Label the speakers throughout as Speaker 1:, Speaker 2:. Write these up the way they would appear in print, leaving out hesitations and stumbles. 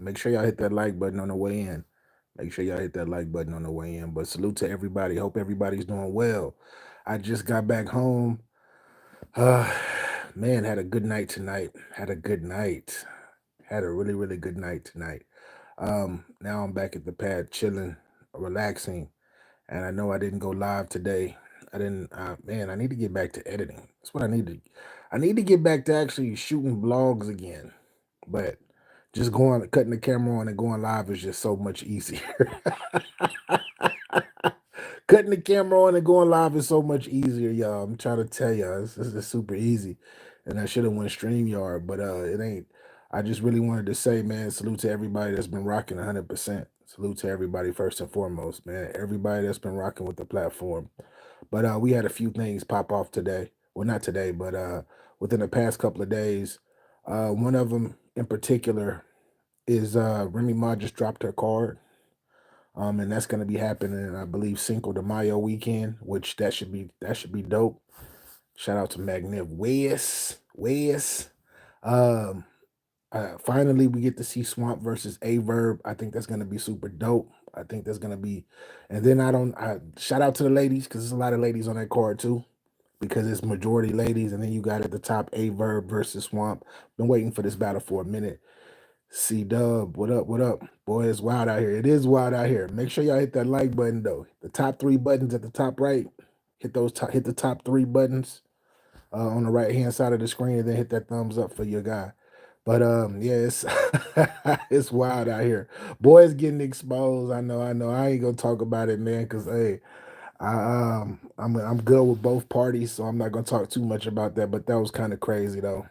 Speaker 1: Make sure y'all hit that like button on the way in. Make sure y'all hit that like button on the way in. But salute to everybody. Hope everybody's doing well. I just got back home. Uh, man, had a good night tonight. Had a good night. Had a really, really good night tonight. Now I'm back at the pad chilling, relaxing, and I know I didn't go live today. I didn't. Man, I need to get back to editing. That's what I need to. I need to get back to actually shooting vlogs again. But just going, cutting the camera on and going live is just so much easier. Cutting the camera on and going live is so much easier, y'all. I'm trying to tell y'all, this is super easy. And I should have went StreamYard, but it ain't. I just really wanted to say, man, salute to everybody that's been rocking 100%. Salute to everybody first and foremost, man. Everybody that's been rocking with the platform. But we had a few things pop off today. Well, not today, but within the past couple of days. One of them in particular is Remy Ma just dropped her card. And that's going to be happening, I believe, Cinco de Mayo weekend, which that should be dope. Shout out to Magnev Wes. Um, Finally, we get to see Swamp versus A Verb. I think that's going to be super dope. I think that's going to be, and then I shout out to the ladies because there's a lot of ladies on that card too, because it's majority ladies, and then you got at the top A Verb versus Swamp. Been waiting for this battle for a minute. C Dub, what up? What up? Boy, it's wild out here. It is wild out here. Make sure y'all hit that like button though. The top three buttons at the top right. Hit the top three buttons on the right hand side of the screen, and then hit that thumbs up for your guy. But yeah, it's it's wild out here. Boys getting exposed. I know. I ain't gonna talk about it, man, because hey, I'm good with both parties, so I'm not gonna talk too much about that. But that was kind of crazy though.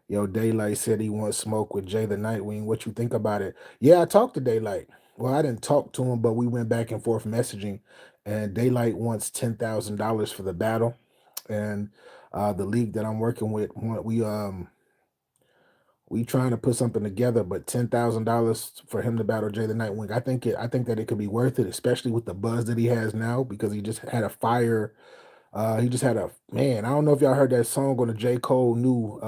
Speaker 1: Yo, Daylyt said he wants smoke with Jay the Nitewing. What you think about it? Yeah, I talked to Daylyt. Well, I didn't talk to him, but we went back and forth messaging. And Daylyt wants $10,000 for the battle. And the league that I'm working with, we trying to put something together, but $10,000 for him to battle Jay the Nightwing. I think that it could be worth it, especially with the buzz that he has now, because he just had a fire he just had a man. I don't know if y'all heard that song on the J. Cole new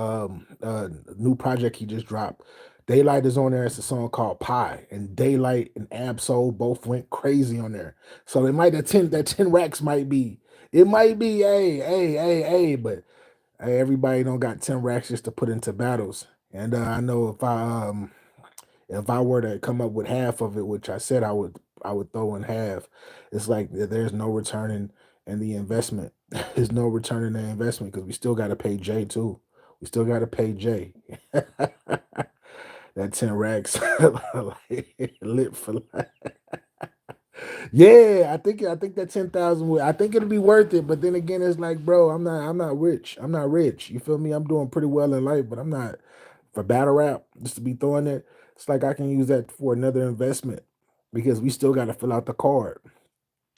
Speaker 1: project he just dropped. Daylyt is on there. It's a song called Pie, and Daylyt and Absol both went crazy on there. So it might that 10 racks might be. It might be but hey, everybody don't got 10 racks just to put into battles. And I know if I were to come up with half of it, which I would throw in half. It's like there's no returning in the investment. There's no return in the investment because we still got to pay Jay too. We still got to pay Jay. That 10 racks like, lit for life. Yeah, I think that 10,000 I think it'll be worth it. But then again, it's like, bro, I'm not rich. I'm not rich. You feel me? I'm doing pretty well in life, but I'm not for battle rap, just to be throwing it. It's like I can use that for another investment because we still got to fill out the card.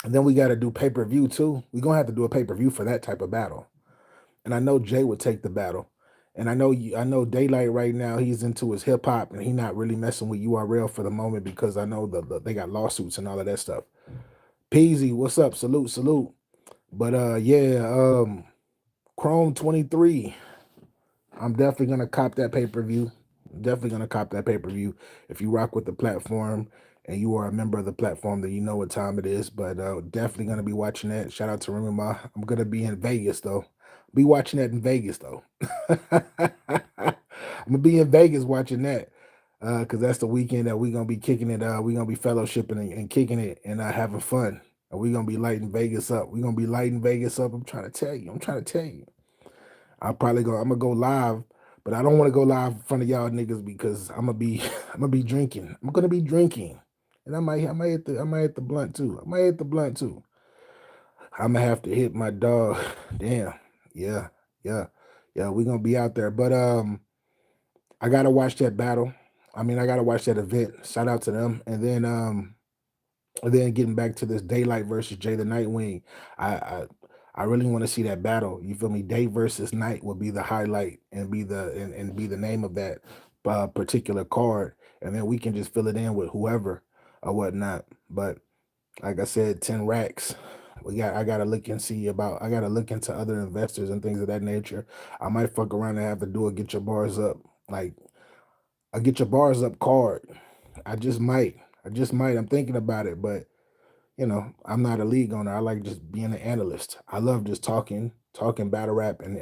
Speaker 1: And then we got to do pay-per-view too. We're gonna have to do a pay-per-view for that type of battle. And I know Jay would take the battle. And I know Daylyt right now, he's into his hip hop and he not really messing with URL for the moment because I know they got lawsuits and all of that stuff. Peasy, what's up? Salute, salute. But yeah, Chrome 23. I'm definitely gonna cop that pay-per-view. Definitely gonna cop that pay-per-view. If you rock with the platform and you are a member of the platform, then you know what time it is. But definitely gonna be watching that. Shout out to Remy Ma. I'm gonna be in Vegas though. Be watching that in Vegas though. I'm gonna be in Vegas watching that. Cause that's the weekend that we're gonna be kicking it. We're gonna be fellowshipping and kicking it and having fun. And we're gonna be lighting Vegas up. We're gonna be lighting Vegas up. I'm trying to tell you. I'm trying to tell you. I'm gonna go live, but I don't want to go live in front of y'all niggas because I'm gonna be drinking. I'm gonna be drinking. And I might hit the blunt too. I might hit the blunt too. I'm gonna have to hit my dog. Damn. Yeah, yeah, yeah. We're gonna be out there. But I gotta watch that battle. I mean, I gotta watch that event. Shout out to them. And then getting back to this Daylyt versus Jay the Nightwing, I I really want to see that battle. You feel me? Day versus night will be the highlight and be the name of that particular card, and then we can just fill it in with whoever or whatnot. But like I said, 10 racks. I gotta look and see about. I gotta look into other investors and things of that nature. I might fuck around and have to do a get your bars up, like a get your bars up card. I just might. I just might. I'm thinking about it, but I'm not a league owner. I like just being an analyst. I love just talking battle rap and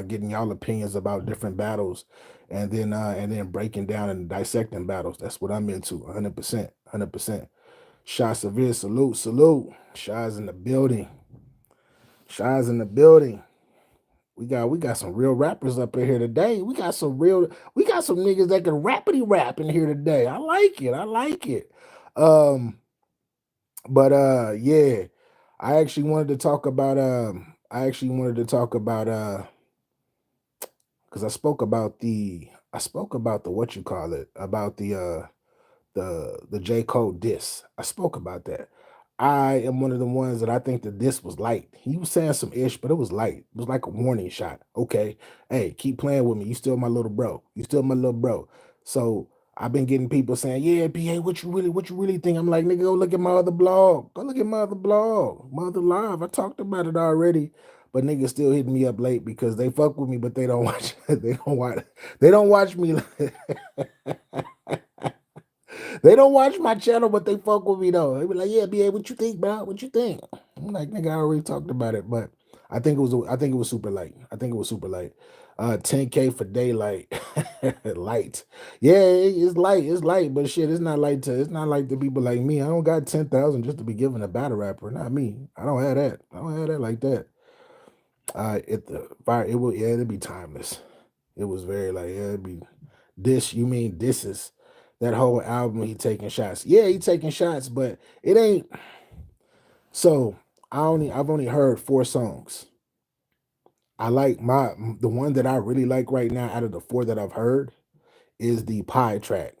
Speaker 1: getting y'all opinions about different battles, and then breaking down and dissecting battles. That's what I'm into. 100%. 100%. Shah Severe, salute, salute. Shah's in the building. Shah's in the building. We got some real rappers up in here today. We got some niggas that can rappity rap in here today. I like it. I like it. Um, but yeah, I actually wanted to talk about because I spoke about the what you call it, about the J. Cole diss. I spoke about that. I am one of the ones that I think the diss was light. He was saying some ish, but it was light. It was like a warning shot. Okay, hey, keep playing with me. You still my little bro. You still my little bro. So I've been getting people saying, "Yeah, PA, what you really think?" I'm like, nigga, go look at my other blog. Go look at my other blog, my other live. I talked about it already, but niggas still hitting me up late because they fuck with me, but they don't watch. They don't watch. They don't watch me. They don't watch my channel, but they fuck with me though. They be like, "Yeah, BA, what you think, bro? What you think?" I'm like, "Nigga, I already talked about it." But I think it was super light. I think it was super light. 10K for Daylyt, light. Yeah, it's light. It's light, but shit, it's not like the people like me. I don't got 10,000 just to be giving a battle rapper. Not me. I don't have that. I don't have that like that. It the fire. It will. Yeah, it'd be timeless. It was very like, yeah, it'd be this. You mean this is that whole album? He taking shots. Yeah, he taking shots, but it ain't. So I've only heard 4 songs. I like the one that I really like right now out of the 4 that I've heard is the Pie track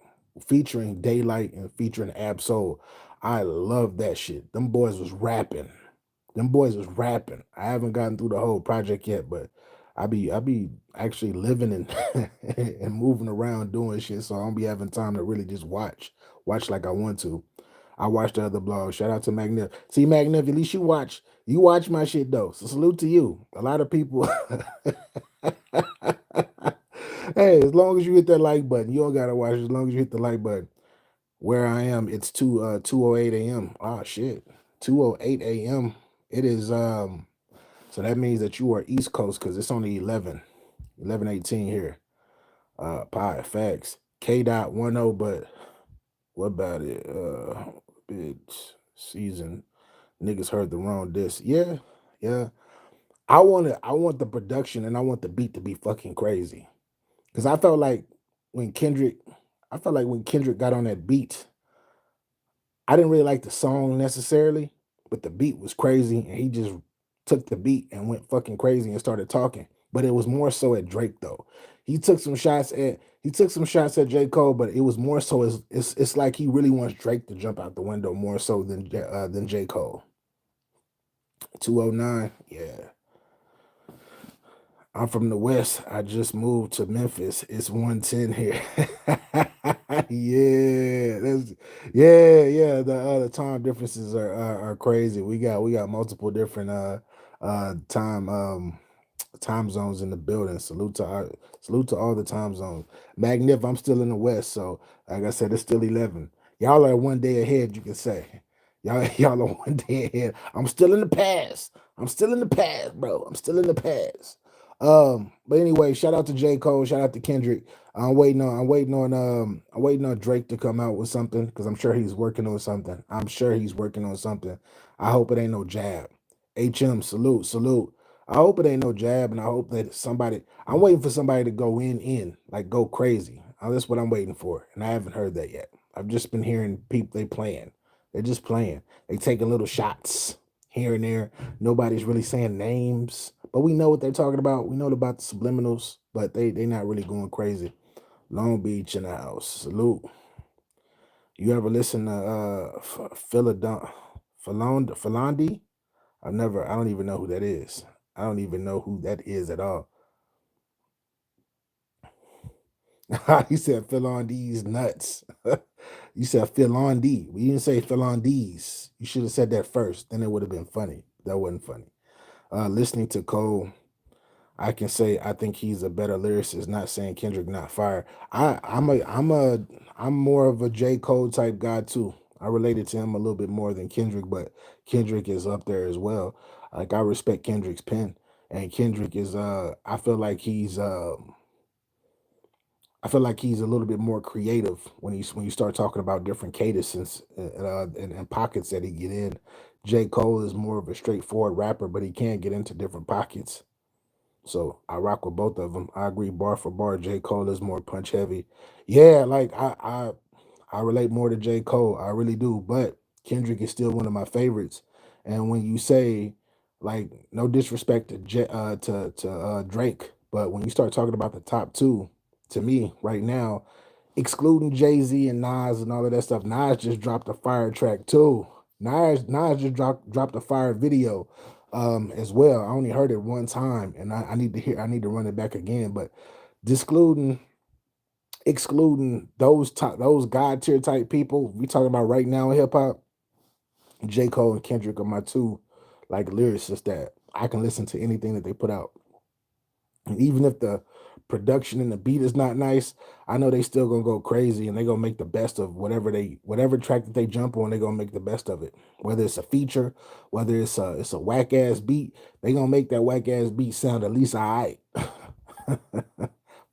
Speaker 1: featuring Daylyt and featuring Absol. I love that shit. Them boys was rapping. Them boys was rapping. I haven't gotten through the whole project yet, but I be actually living and and moving around doing shit, so I don't be having time to really just watch like I want to. I watch the other blogs. Shout out to Magnif. See, Magnif, at least you watch my shit though. So salute to you. A lot of people. Hey, as long as you hit that like button, you don't gotta watch. As long as you hit the like button. Where I am, it's 2:08 a.m. Ah shit. 2:08 a.m. It is so that means that you are East Coast because it's only 11:18 here. Pie facts. K dot 10, but what about it? Bitch season. Niggas heard the wrong diss. Yeah, yeah. I want the production and I want the beat to be fucking crazy. Cause when Kendrick, I felt like when Kendrick got on that beat, I didn't really like the song necessarily, but the beat was crazy, and he just took the beat and went fucking crazy and started talking. But it was more so at Drake though. He took some shots at J. Cole, but it was more so as it's like he really wants Drake to jump out the window more so than J. Cole. 209, yeah. I'm from the West. I just moved to Memphis. It's 110 here. Yeah, yeah. The time differences are crazy. We got multiple different time zones in the building. Salute to all the time zones. Magnif, I'm still in the West, so like I said, it's still 11. Y'all are one day ahead, you can say. Y'all are one day ahead. I'm still in the past. I'm still in the past, bro. I'm still in the past. But anyway, shout out to J. Cole, shout out to Kendrick. I'm waiting on Drake to come out with something because I'm sure he's working on something. I'm sure he's working on something. I hope it ain't no jab. HM, salute, salute. I hope it ain't no jab, and I hope that I'm waiting for somebody to go like go crazy. That's what I'm waiting for, and I haven't heard that yet. I've just been hearing people they playing. They're just playing. They taking little shots here and there. Nobody's really saying names, but we know what they're talking about. We know about the subliminals, but they not really going crazy. Long Beach in the house. Salute. You ever listen to Philandi? I don't even know who that is. I don't even know who that is at all. He said Philandi's nuts. You said Philandi. You didn't say Philandi's. You should have said that first. Then it would have been funny. That wasn't funny. Listening to Cole. I can say I think he's a better lyricist. Not saying Kendrick not fire. I'm more of a J. Cole type guy too. I related to him a little bit more than Kendrick, but Kendrick is up there as well. Like I respect Kendrick's pen, and Kendrick is I feel like he's a little bit more creative when you start talking about different cadences and pockets that he get in. J. Cole is more of a straightforward rapper, but he can get into different pockets. So I rock with both of them. I agree, bar for bar. J. Cole is more punch heavy. Yeah, like I relate more to J. Cole. I really do. But Kendrick is still one of my favorites. And when you say, like, no disrespect to Drake, but when you start talking about the top two, to me right now, excluding Jay-Z and Nas and all of that stuff, Nas just dropped a fire track too. Nas just dropped a fire video as well. I only heard it one time, and I need to run it back again. But excluding those god tier type people, we talking about right now in hip hop, J. Cole and Kendrick are my two like lyricists that I can listen to anything that they put out. And even if the production and the beat is not nice, I know they still gonna go crazy and they gonna make the best of whatever track that they jump on, they gonna make the best of it. Whether it's a feature, whether it's a whack ass beat, they gonna make that whack ass beat sound at least alright.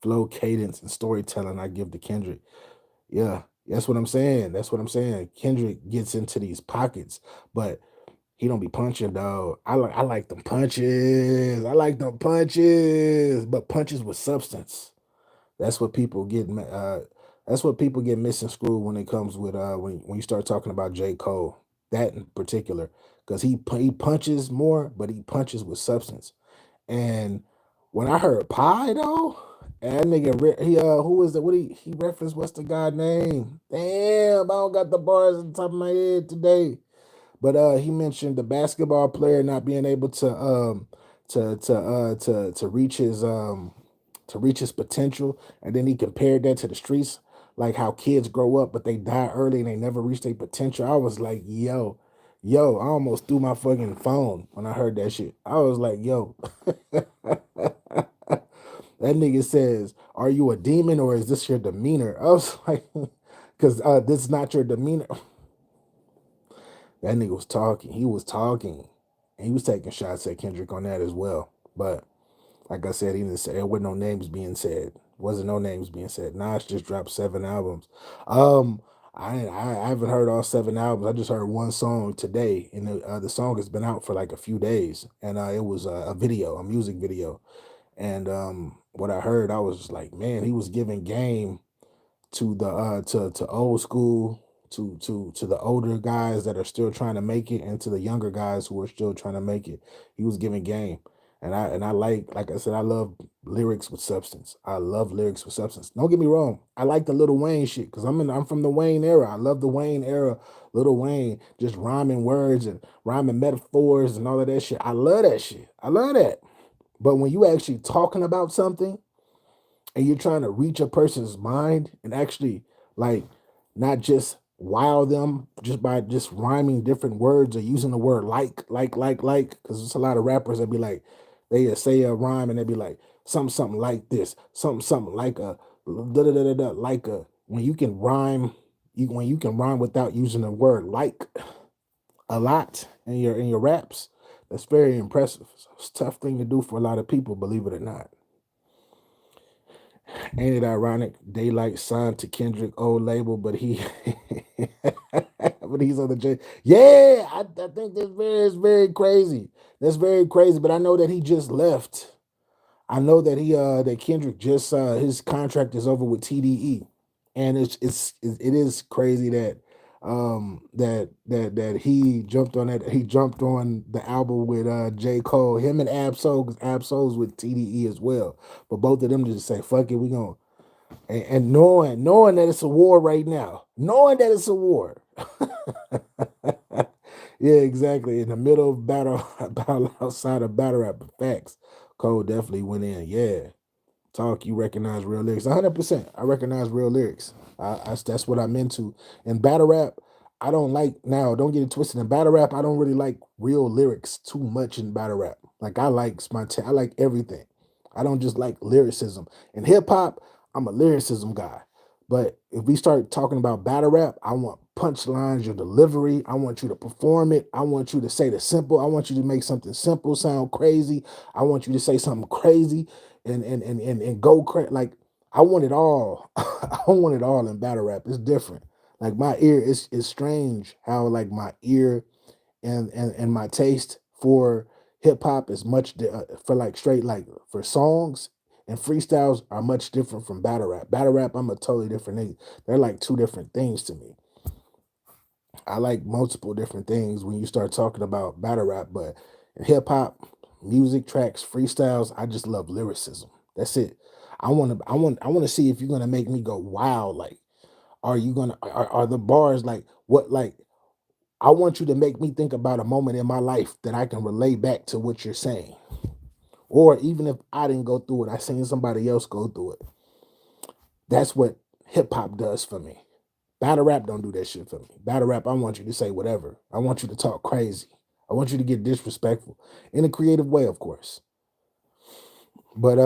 Speaker 1: Flow, cadence, and storytelling I give to Kendrick. Yeah, that's what I'm saying. That's what I'm saying. Kendrick gets into these pockets, but he don't be punching, dog. I like them punches. I like them punches, but punches with substance. That's what people get. That's what people get missing screwed when it comes with when you start talking about J. Cole. That in particular, because he punches more, but he punches with substance. And when I heard Pie though, and that nigga he who was it? What he referenced? What's the guy name? Damn, I don't got the bars on the top of my head today. But he mentioned the basketball player not being able to reach his potential, and then he compared that to the streets, like how kids grow up but they die early and they never reach their potential. I was like, yo, I almost threw my fucking phone when I heard that shit. I was like, yo, that nigga says, "Are you a demon or is this your demeanor?" I was like, because this is not your demeanor. That nigga was talking. He was talking. And he was taking shots at Kendrick on that as well. But like I said, he didn't say there wasn't no names being said. Wasn't no names being said. Nas just dropped 7 albums. I haven't heard all 7 albums. I just heard one song today, and the song has been out for like a few days, and it was a video, a music video. And what I heard, I was just like, man, he was giving game to the to old school, to the older guys that are still trying to make it, and to the younger guys who are still trying to make it. He was giving game. And I like I said, I love lyrics with substance. I love lyrics with substance. Don't get me wrong. I like the Little Wayne shit because I'm from the Wayne era. I love the Wayne era. Little Wayne just rhyming words and rhyming metaphors and all of that shit. I love that shit. I love that. But when you actually talking about something and you're trying to reach a person's mind and actually like not just wow them just by just rhyming different words or using the word like because there's a lot of rappers that be like they say a rhyme and they be like something like this something like a da da da da da like a when you can rhyme when you can rhyme without using the word like a lot in your raps, that's very impressive. So it's a tough thing to do for a lot of people, believe it or not. Ain't it ironic? Daylyt signed to Kendrick old label, but but he's on the J. Yeah, I think it's very crazy. That's very crazy. But I know that he just left. I know that that Kendrick just his contract is over with TDE, and it is crazy that he jumped on the album with J. Cole, him and Absol, because Absol's with TDE as well. But both of them just say, fuck it, we gonna and knowing that it's a war right now. Knowing that it's a war. Yeah, exactly. In the middle of battle outside of battle rap facts. Cole definitely went in. Yeah. Talk, you recognize real lyrics. 100%. I recognize real lyrics. That's what I'm into. In battle rap, I don't like now. Don't get it twisted. In battle rap, I don't really like real lyrics too much in battle rap. Like I like I like everything. I don't just like lyricism. In hip hop, I'm a lyricism guy. But if we start talking about battle rap, I want punchlines, your delivery. I want you to perform it. I want you to say the simple. I want you to make something simple sound crazy. I want you to say something crazy and go crazy. Like I want it all. I want it all in battle rap. It's different. Like my ear, it's strange how like my ear and my taste for hip hop is for like straight like for songs and freestyles are much different from battle rap. Battle rap, I'm a totally different nigga. They're like two different things to me. I like multiple different things when you start talking about battle rap, but in hip hop, music tracks, freestyles, I just love lyricism. That's it. I want to see if you're gonna make me go wow. Like, are the bars like what like I want you to make me think about a moment in my life that I can relate back to what you're saying. Or even if I didn't go through it, I seen somebody else go through it. That's what hip hop does for me. Battle rap don't do that shit for me. Battle rap, I want you to say whatever. I want you to talk crazy. I want you to get disrespectful in a creative way, of course. But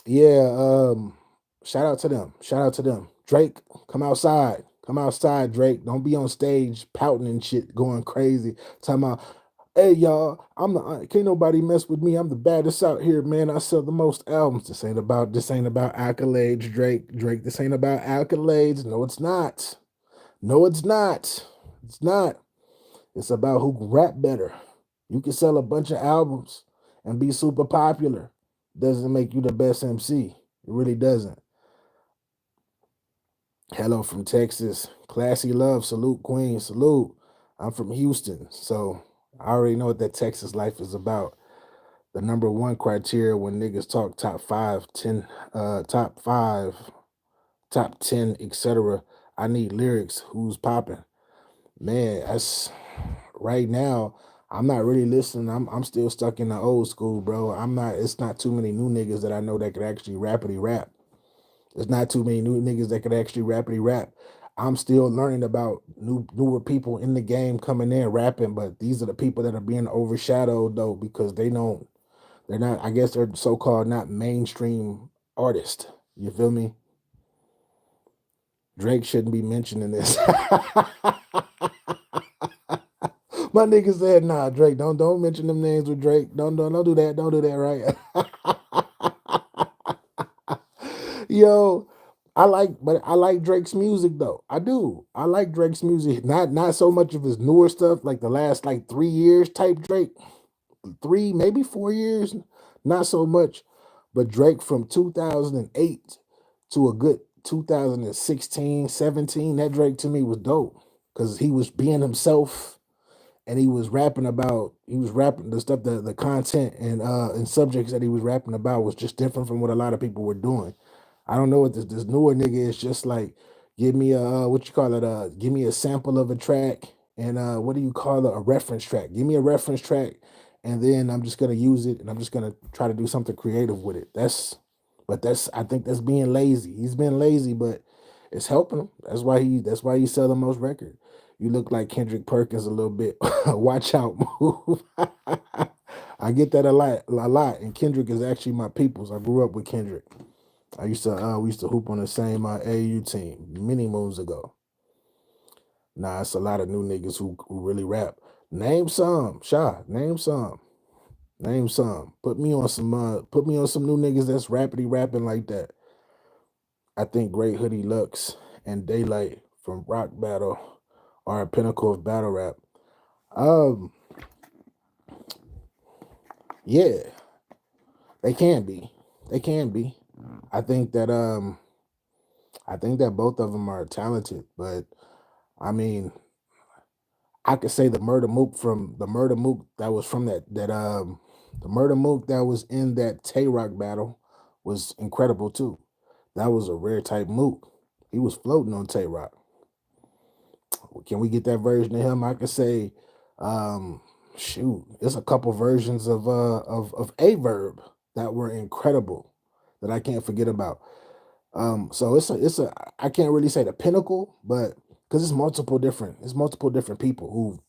Speaker 1: yeah, shout out to them. Shout out to them. Drake, come outside. Come outside, Drake. Don't be on stage pouting and shit, going crazy. Talking about, hey y'all, can't nobody mess with me. I'm the baddest out here, man. I sell the most albums. This ain't about accolades, Drake. Drake, this ain't about accolades. No, it's not. No, it's not. It's not. It's about who can rap better. You can sell a bunch of albums and be super popular. Doesn't make you the best MC. It really doesn't. Hello from Texas. Classy love. Salute, Queen. Salute. I'm from Houston. So I already know what that Texas life is about. The number one criteria when niggas talk top five, 10, top five, top 10, etc. I need lyrics. Who's popping? Man, that's right now. I'm not really listening. I'm still stuck in the old school, bro. It's not too many new niggas that I know that could actually rapidly rap. There's not too many new niggas that could actually rapidly rap. I'm still learning about newer people in the game coming in rapping, but these are the people that are being overshadowed though because they're not, I guess they're so-called not mainstream artists. You feel me? Drake shouldn't be mentioning this. My nigga said, nah, Drake, don't mention them names with Drake. Don't do that. Don't do that, right? Yo, I like Drake's music though. I do. I like Drake's music. Not so much of his newer stuff, like the last like 3 years type Drake. 3, maybe 4 years. Not so much. But Drake from 2008 to a good 2016, 17, that Drake to me was dope. Because he was being himself and he was rapping the stuff, the content and subjects that he was rapping about was just different from what a lot of people were doing. I don't know what this newer nigga is just like. Give me a what you call it? Give me a sample of a track and what do you call it? A reference track. Give me a reference track, and then I'm just gonna use it and I'm just gonna try to do something creative with it. I think that's being lazy. He's been lazy, but it's helping him. That's why he sell the most record. You look like Kendrick Perkins a little bit. Watch out, move. I get that a lot. And Kendrick is actually my peoples. I grew up with Kendrick. We used to hoop on the same AU team many moons ago. Nah, it's a lot of new niggas who really rap. Name some, Sha. Name some. Name some. Put me on some new niggas that's rapidly rapping like that. I think Great Hoodie Lux and Daylyt from Rock Battle are a pinnacle of battle rap. Um, yeah, they can be. They can be. I think that both of them are talented, but I mean, I could say the Murder Mook that was from the Murder Mook that was in that Tay Rock battle was incredible too. That was a rare type Mook. He was floating on Tay Rock. Can we get that version of him? I could say, shoot, there's a couple versions of a verb that were incredible that I can't forget about. So it's a I can't really say the pinnacle, but because it's multiple different people who've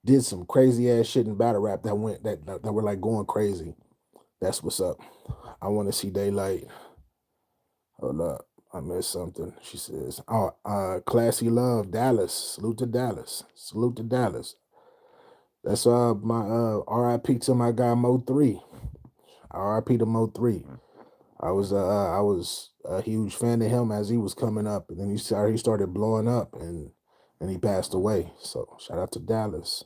Speaker 1: did some crazy ass shit in battle rap that were like going crazy. That's what's up. I want to see Daylyt. Hold up. I missed something. She says, oh, classy love, Dallas. Salute to Dallas. Salute to Dallas. That's my RIP to my guy Mo 3. RIP to Mo 3. I was a huge fan of him as he was coming up, and then he started blowing up, and he passed away. So shout out to Dallas.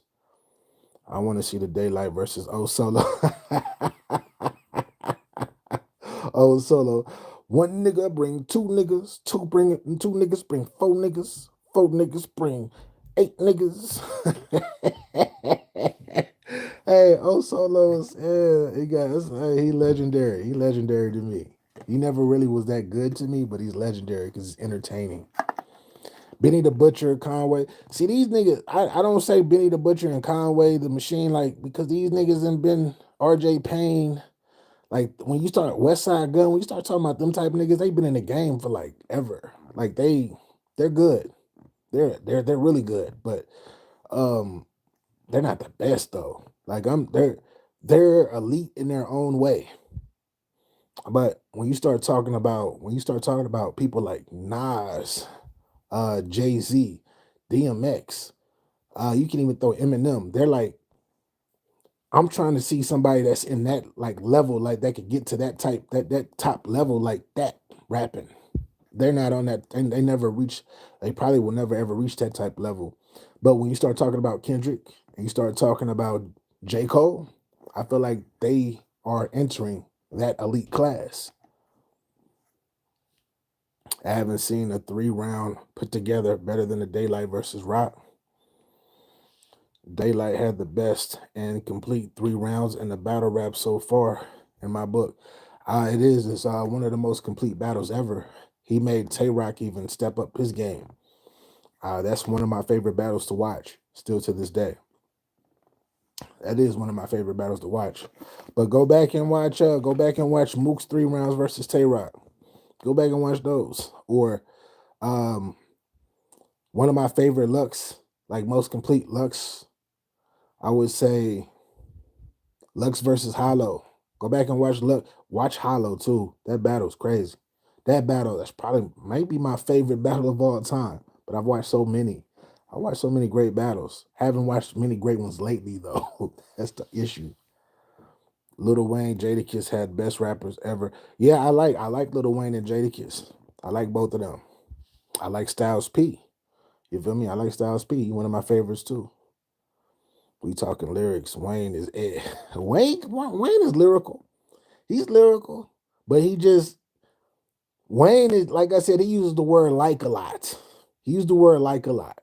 Speaker 1: I want to see the Daylyt versus O Solo. O Solo. One nigga bring two niggas, two niggas bring four niggas bring eight niggas. Hey, O Solo's, yeah, he legendary. He legendary to me. He never really was that good to me, but he's legendary because he's entertaining. Benny the Butcher, Conway. See, these niggas, I don't say Benny the Butcher and Conway the Machine, like, because these niggas have been RJ Payne. Like, when you start West Side Gun, when you start talking about them type of niggas, they've been in the game for like ever. Like they're good. They're really good. But they're not the best though. Like they're elite in their own way. But when you start talking about people like Nas, Jay-Z, DMX, you can even throw Eminem. They're like, I'm trying to see somebody that's in that like level, like that could get to that top level like that rapping. They're not on that, and they probably will never ever reach that type level. But when you start talking about Kendrick and you start talking about J. Cole, I feel like they are entering that elite class. I haven't seen a 3-round put together better than the Daylyt versus Rock. Daylyt had the best and complete 3 rounds in the battle rap so far in my book. It's one of the most complete battles ever. He made Tay Rock even step up his game. That's one of my favorite battles to watch, still to this day. That is one of my favorite battles to watch. But go back and watch Mook's 3 rounds versus Tay Rock. Go back and watch those. Or one of my favorite Lux, like most complete Lux, I would say Lux versus Hollow. Go back and watch Hollow too. That battle's crazy. That's probably might be my favorite battle of all time. But I've watched so many. I watched so many great battles. Haven't watched many great ones lately though. That's the issue. Lil Wayne, Jadakiss had best rappers ever. Yeah, I like Lil Wayne and Jadakiss. I like both of them. I like Styles P. You feel me? I like Styles P. One of my favorites too. We talking lyrics. Wayne is lyrical. He's lyrical, but Wayne is, like I said, he uses the word like a lot. He used the word like a lot.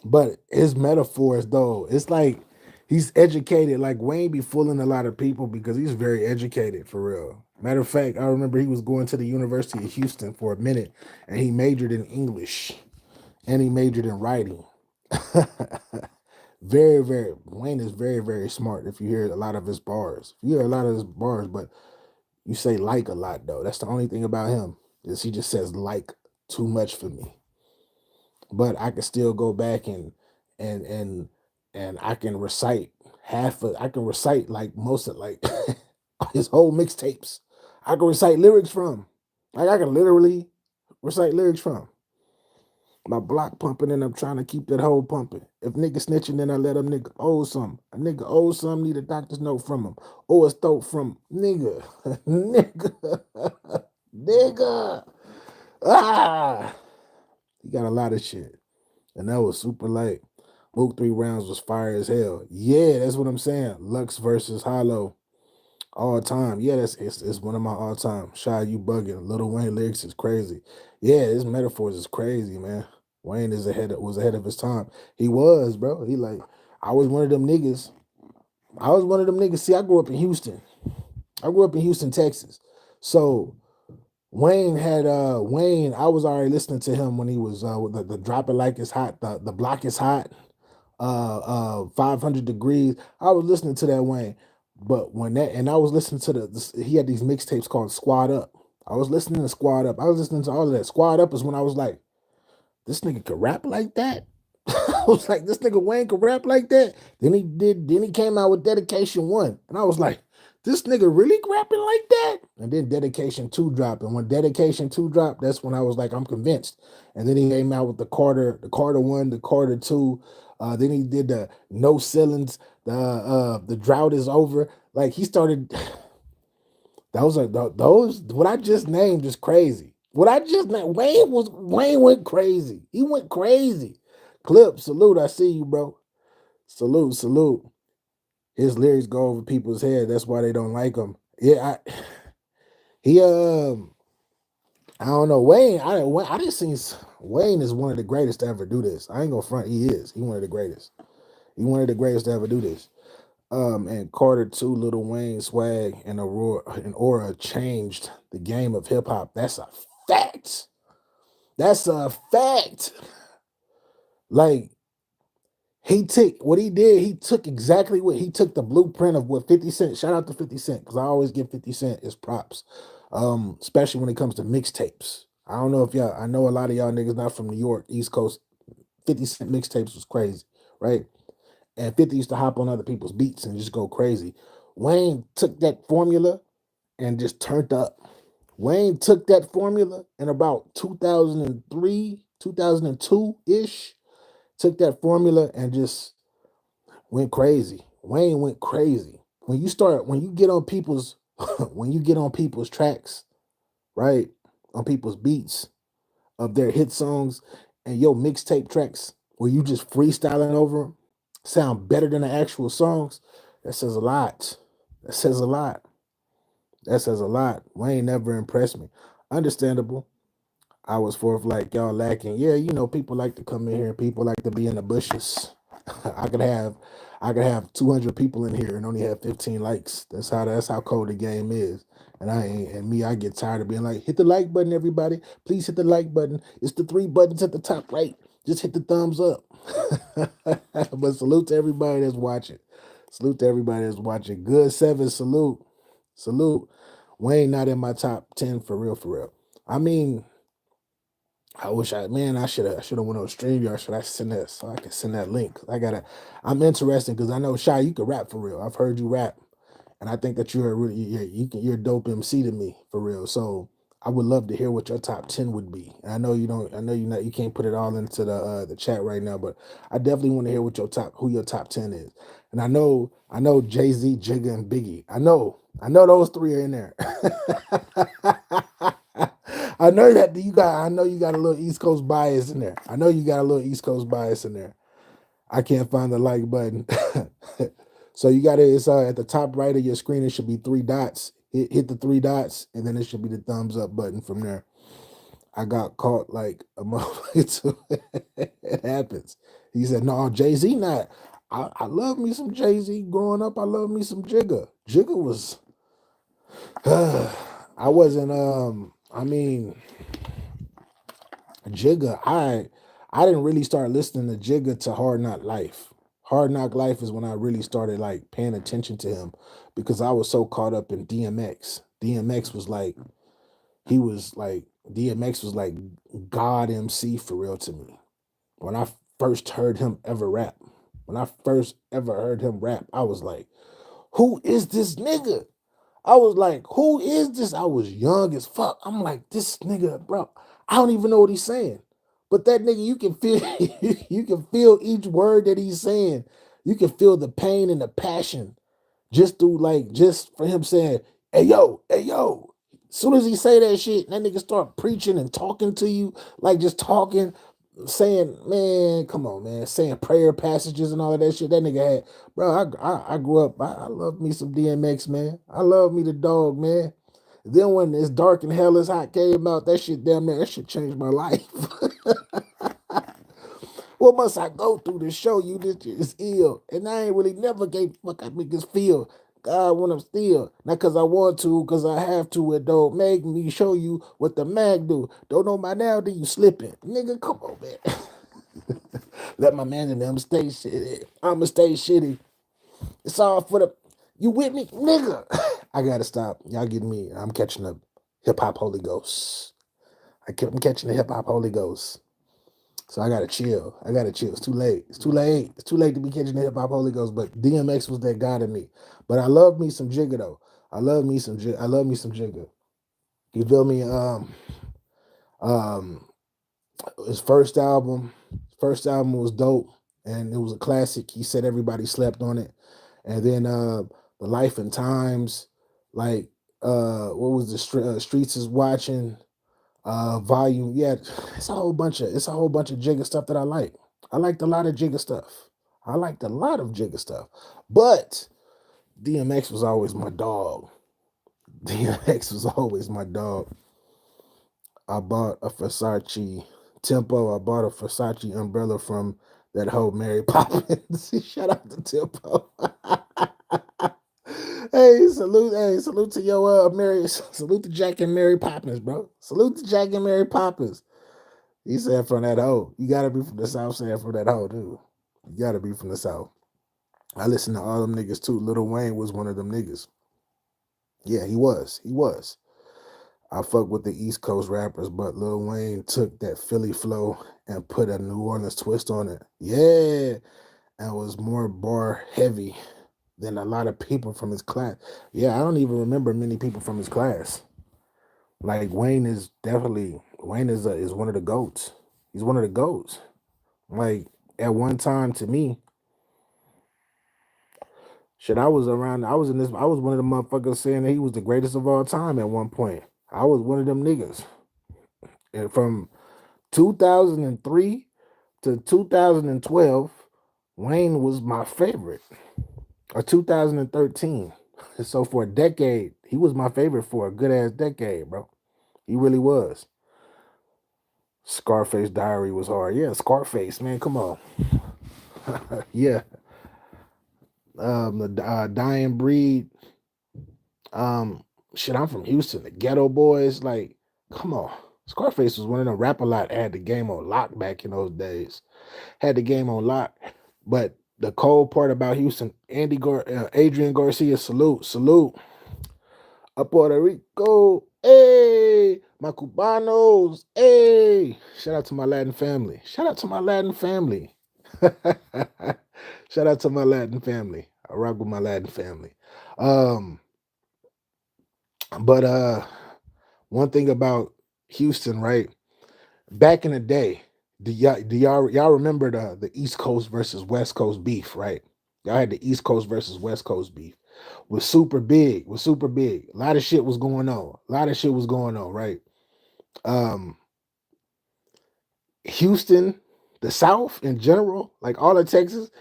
Speaker 1: But his metaphors, though, it's like he's educated. Like Wayne be fooling a lot of people because he's very educated for real. Matter of fact, I remember he was going to the University of Houston for a minute and he majored in English and he majored in writing. Wayne is very, very smart if you hear a lot of his bars. You hear a lot of his bars, but you say like a lot though. That's the only thing about him, is he just says like too much for me. But I can still go back and I can recite like most of like his whole mixtapes. I can recite lyrics from. Like I can literally recite lyrics from. My block pumping and I'm trying to keep that hole pumping. If nigga snitching, then I let a nigga owe some. A nigga owe some, need a doctor's note from him. Or a throat from nigga. Nigga. Nigga. Ah. He got a lot of shit. And that was super light. Mook 3 rounds was fire as hell. Yeah, that's what I'm saying. Lux versus Hollow. All time. Yeah, it's one of my all time. Shy, you bugging. Lil Wayne lyrics is crazy. Yeah, his metaphors is crazy, man. Wayne was ahead of his time. He was, bro. I was one of them niggas. See, I grew up in Houston. Texas. So Wayne I was already listening to him when he was with the Drop It Like It's Hot, the Block Is Hot, 500 Degrees. I was listening to that Wayne. But I was listening to he had these mixtapes called Squad Up. I was listening to Squad Up. I was listening to all of that. Squad Up is when I was like, this nigga could rap like that. I was like, this nigga Wayne could rap like that. Then he came out with Dedication 1. And I was like, This nigga really rapping like that? And then Dedication 2 dropped. And when Dedication 2 dropped, that's when I was like, I'm convinced. And then he came out with the Carter 1, the Carter 2. Then he did the No Ceilings, the Drought is Over. Like he started, those what I just named is crazy. What I just named, Wayne went crazy. He went crazy. Clip, salute, I see you, bro. Salute, salute. His lyrics go over people's head. That's why they don't like him. Yeah, he I don't know. I didn't see Wayne is one of the greatest to ever do this. I ain't gonna front. He is. He one of the greatest. He one of the greatest to ever do this. And Carter 2, Lil Wayne, Swag, and Aura changed the game of hip hop. That's a fact. That's a fact. Like he took what he did. He took exactly what he took the blueprint of what 50 Cent. Shout out to 50 Cent because I always give 50 Cent his props, especially when it comes to mixtapes. I don't know if y'all. I know a lot of y'all niggas not from New York, East Coast. 50 Cent mixtapes was crazy, right? And 50 used to hop on other people's beats and just go crazy. Wayne took that formula and just turned up. Wayne took that formula in about 2003, 2002 ish. Took that formula and just went crazy. Wayne went crazy. When you get on people's, when you get on people's tracks, right, on people's beats of their hit songs and your mixtape tracks, where you just freestyling over them, sound better than the actual songs. That says a lot. That says a lot. That says a lot. Wayne never impressed me. Understandable. I was forth like y'all lacking. Yeah, people like to come in here. People like to be in the bushes. I could have I could have 200 people in here and only have 15 likes. That's how cold the game is. And I get tired of being like, hit the like button, everybody. Please hit the like button. It's the 3 buttons at the top right. Just hit the thumbs up. But salute to everybody that's watching. Salute to everybody that's watching. Good 7, salute. Salute. Wayne not in my top 10 for real, for real. I mean, I should have went on StreamYard. Should I send that so I can send that link? I'm interested because I know Shy, you can rap for real. I've heard you rap, and I think that you're a dope MC to me for real. So I would love to hear what your top 10 would be. And I know you can't put it all into the chat right now, but I definitely want to hear who your top 10 is. And I know Jay-Z, Jigga, and Biggie. I know those 3 are in there. I know you got a little East Coast bias in there. I know you got a little East Coast bias in there. I can't find the like button. So it's at the top right of your screen. It should be 3 dots. Hit the 3 dots, and then it should be the thumbs up button from there. I got caught like a motherfucker. It happens. He said, "No, Jay-Z not." I love me some Jay-Z. Growing up, I love me some Jigga. Jigga was. I wasn't. I mean, Jigga. I didn't really start listening to Jigga to Hard Knock Life. Hard Knock Life is when I really started like paying attention to him because I was so caught up in DMX. DMX was like God MC for real to me. When I first heard him ever rap, I was like, who is this nigga? I was like, who is this? I was young as fuck. I'm like, this nigga, bro, I don't even know what he's saying. But that nigga, you can feel you can feel each word that he's saying. You can feel the pain and the passion just for him saying, hey yo, hey yo. As soon as he say that shit, that nigga start preaching and talking to you, like just talking, saying, man, come on, man, saying prayer passages and all of that shit. That nigga had, bro. I grew up. I love me some DMX, man. I love me the dog, man. Then when It's Dark and Hell is Hot came out, that shit, damn man, that shit changed my life. What must I go through to show you this is ill? And I ain't really never gave fuck I niggas feel. God, when I'm still. Not because I want to, because I have to. It don't make me show you what the mag do. Don't know by now, then you slipping. Nigga, come on, man. Let my man in them stay shitty. I'ma stay shitty. It's all for the. You with me? Nigga. I gotta stop. Y'all getting me. I'm catching the hip hop Holy Ghost. I'm catching the hip hop Holy Ghost. So I gotta chill. It's too late. It's too late to be catching the hip hop Holy Ghost. But DMX was that God in me. But I love me some Jigga though. I love me some I love me some Jigga. You feel me? Um, his first album was dope, and it was a classic. He said everybody slept on it, and then the Life and Times, like what was the Streets is Watching, volume. Yeah, it's a whole bunch of Jigga stuff that I like. I liked a lot of Jigga stuff. I liked a lot of Jigga stuff, but DMX was always my dog. DMX was always my dog. I bought a Versace Tempo. I bought a Versace umbrella from that whole Mary Poppins. Shout out to Tempo. Hey, salute to your Mary, salute to Jack and Mary Poppins, bro. Salute to Jack and Mary Poppins. He said from that hoe. You gotta be from the South saying from that hoe, dude. You gotta be from the South. I listen to all them niggas too. Lil Wayne was one of them niggas. Yeah, he was. He was. I fuck with the East Coast rappers, but Lil Wayne took that Philly flow and put a New Orleans twist on it. Yeah, and was more bar heavy than a lot of people from his class. Yeah, I don't even remember many people from his class. Like Wayne is one of the goats. He's one of the goats. Like at one time to me, shit, I was one of the motherfuckers saying that he was the greatest of all time at one point. I was one of them niggas. And from 2003 to 2012, Wayne was my favorite. Or 2013. So for a decade, he was my favorite for a good ass decade, bro. He really was. Scarface Diary was hard. Yeah, Scarface, man, come on. Yeah. The Dying Breed. Shit, I'm from Houston. The Ghetto Boys, like, come on. Scarface was one of them rap a lot. Had the game on lock back in those days. Had the game on lock. But the cold part about Houston, Adrian Garcia, salute. A Puerto Rico, hey, my Cubanos, hey. Shout out to my Latin family. Shout out to my Latin family. Shout out to my Latin family. I rock with my Latin family. Um, but one thing about Houston, right? Back in the day, do y'all remember the East Coast versus West Coast beef, right? Y'all had the East Coast versus West Coast beef. Was super big, was super big. A lot of shit was going on. A lot of shit was going on, right? Um, Houston, the South in general, like all of Texas,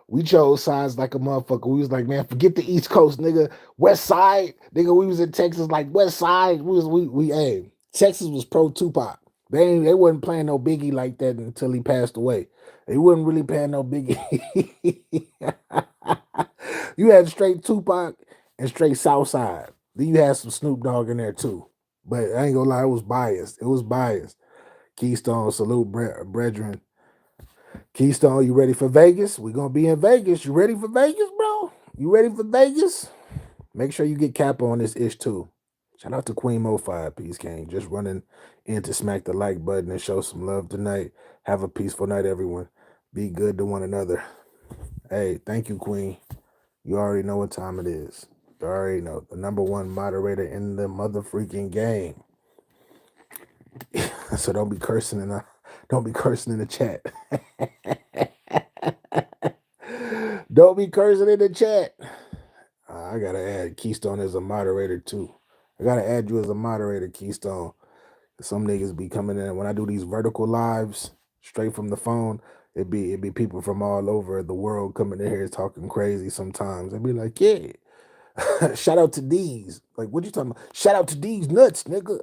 Speaker 1: we chose sides like a motherfucker. We was like, man, forget the East Coast, nigga. West Side, nigga. We was in Texas like West Side. Hey, Texas was pro Tupac. They wasn't playing no Biggie like that until he passed away. They wasn't really playing no Biggie. You had straight Tupac and straight South Side. Then you had some Snoop Dogg in there too. But I ain't gonna lie, it was biased. It was biased. Keystone, salute, brethren. Keystone, you ready for Vegas? We're gonna be in Vegas. You ready for Vegas, bro? You ready for Vegas? Make sure you get Kappa on this ish too. Shout out to Queen Mo 5 Peace King. Just running in to smack the like button and show some love tonight. Have a peaceful night, everyone. Be good to one another. Hey, thank you, Queen. You already know what time it is. You already know. The number one moderator in the mother freaking game. So don't be cursing in the chat. Don't be cursing in the chat. I gotta add Keystone as a moderator too. I gotta add you as a moderator, Keystone. Some niggas be coming in when I do these vertical lives straight from the phone. It'd be people from all over the world coming in here talking crazy sometimes. They'd be like, yeah. Shout out to these. Like, what you talking about? Shout out to these nuts, nigga.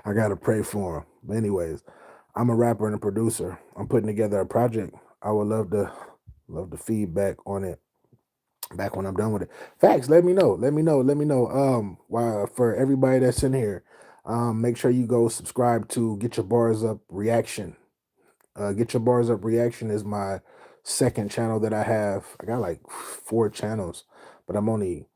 Speaker 1: I gotta pray for him. But anyways, I'm a rapper and a producer. I'm putting together a project. I would love the feedback on it back when I'm done with it. Facts, let me know. Let me know. Why for everybody that's in here, make sure you go subscribe to Get Your Bars Up Reaction. Get Your Bars Up Reaction is my second channel that I have. I got like 4 channels, but I'm only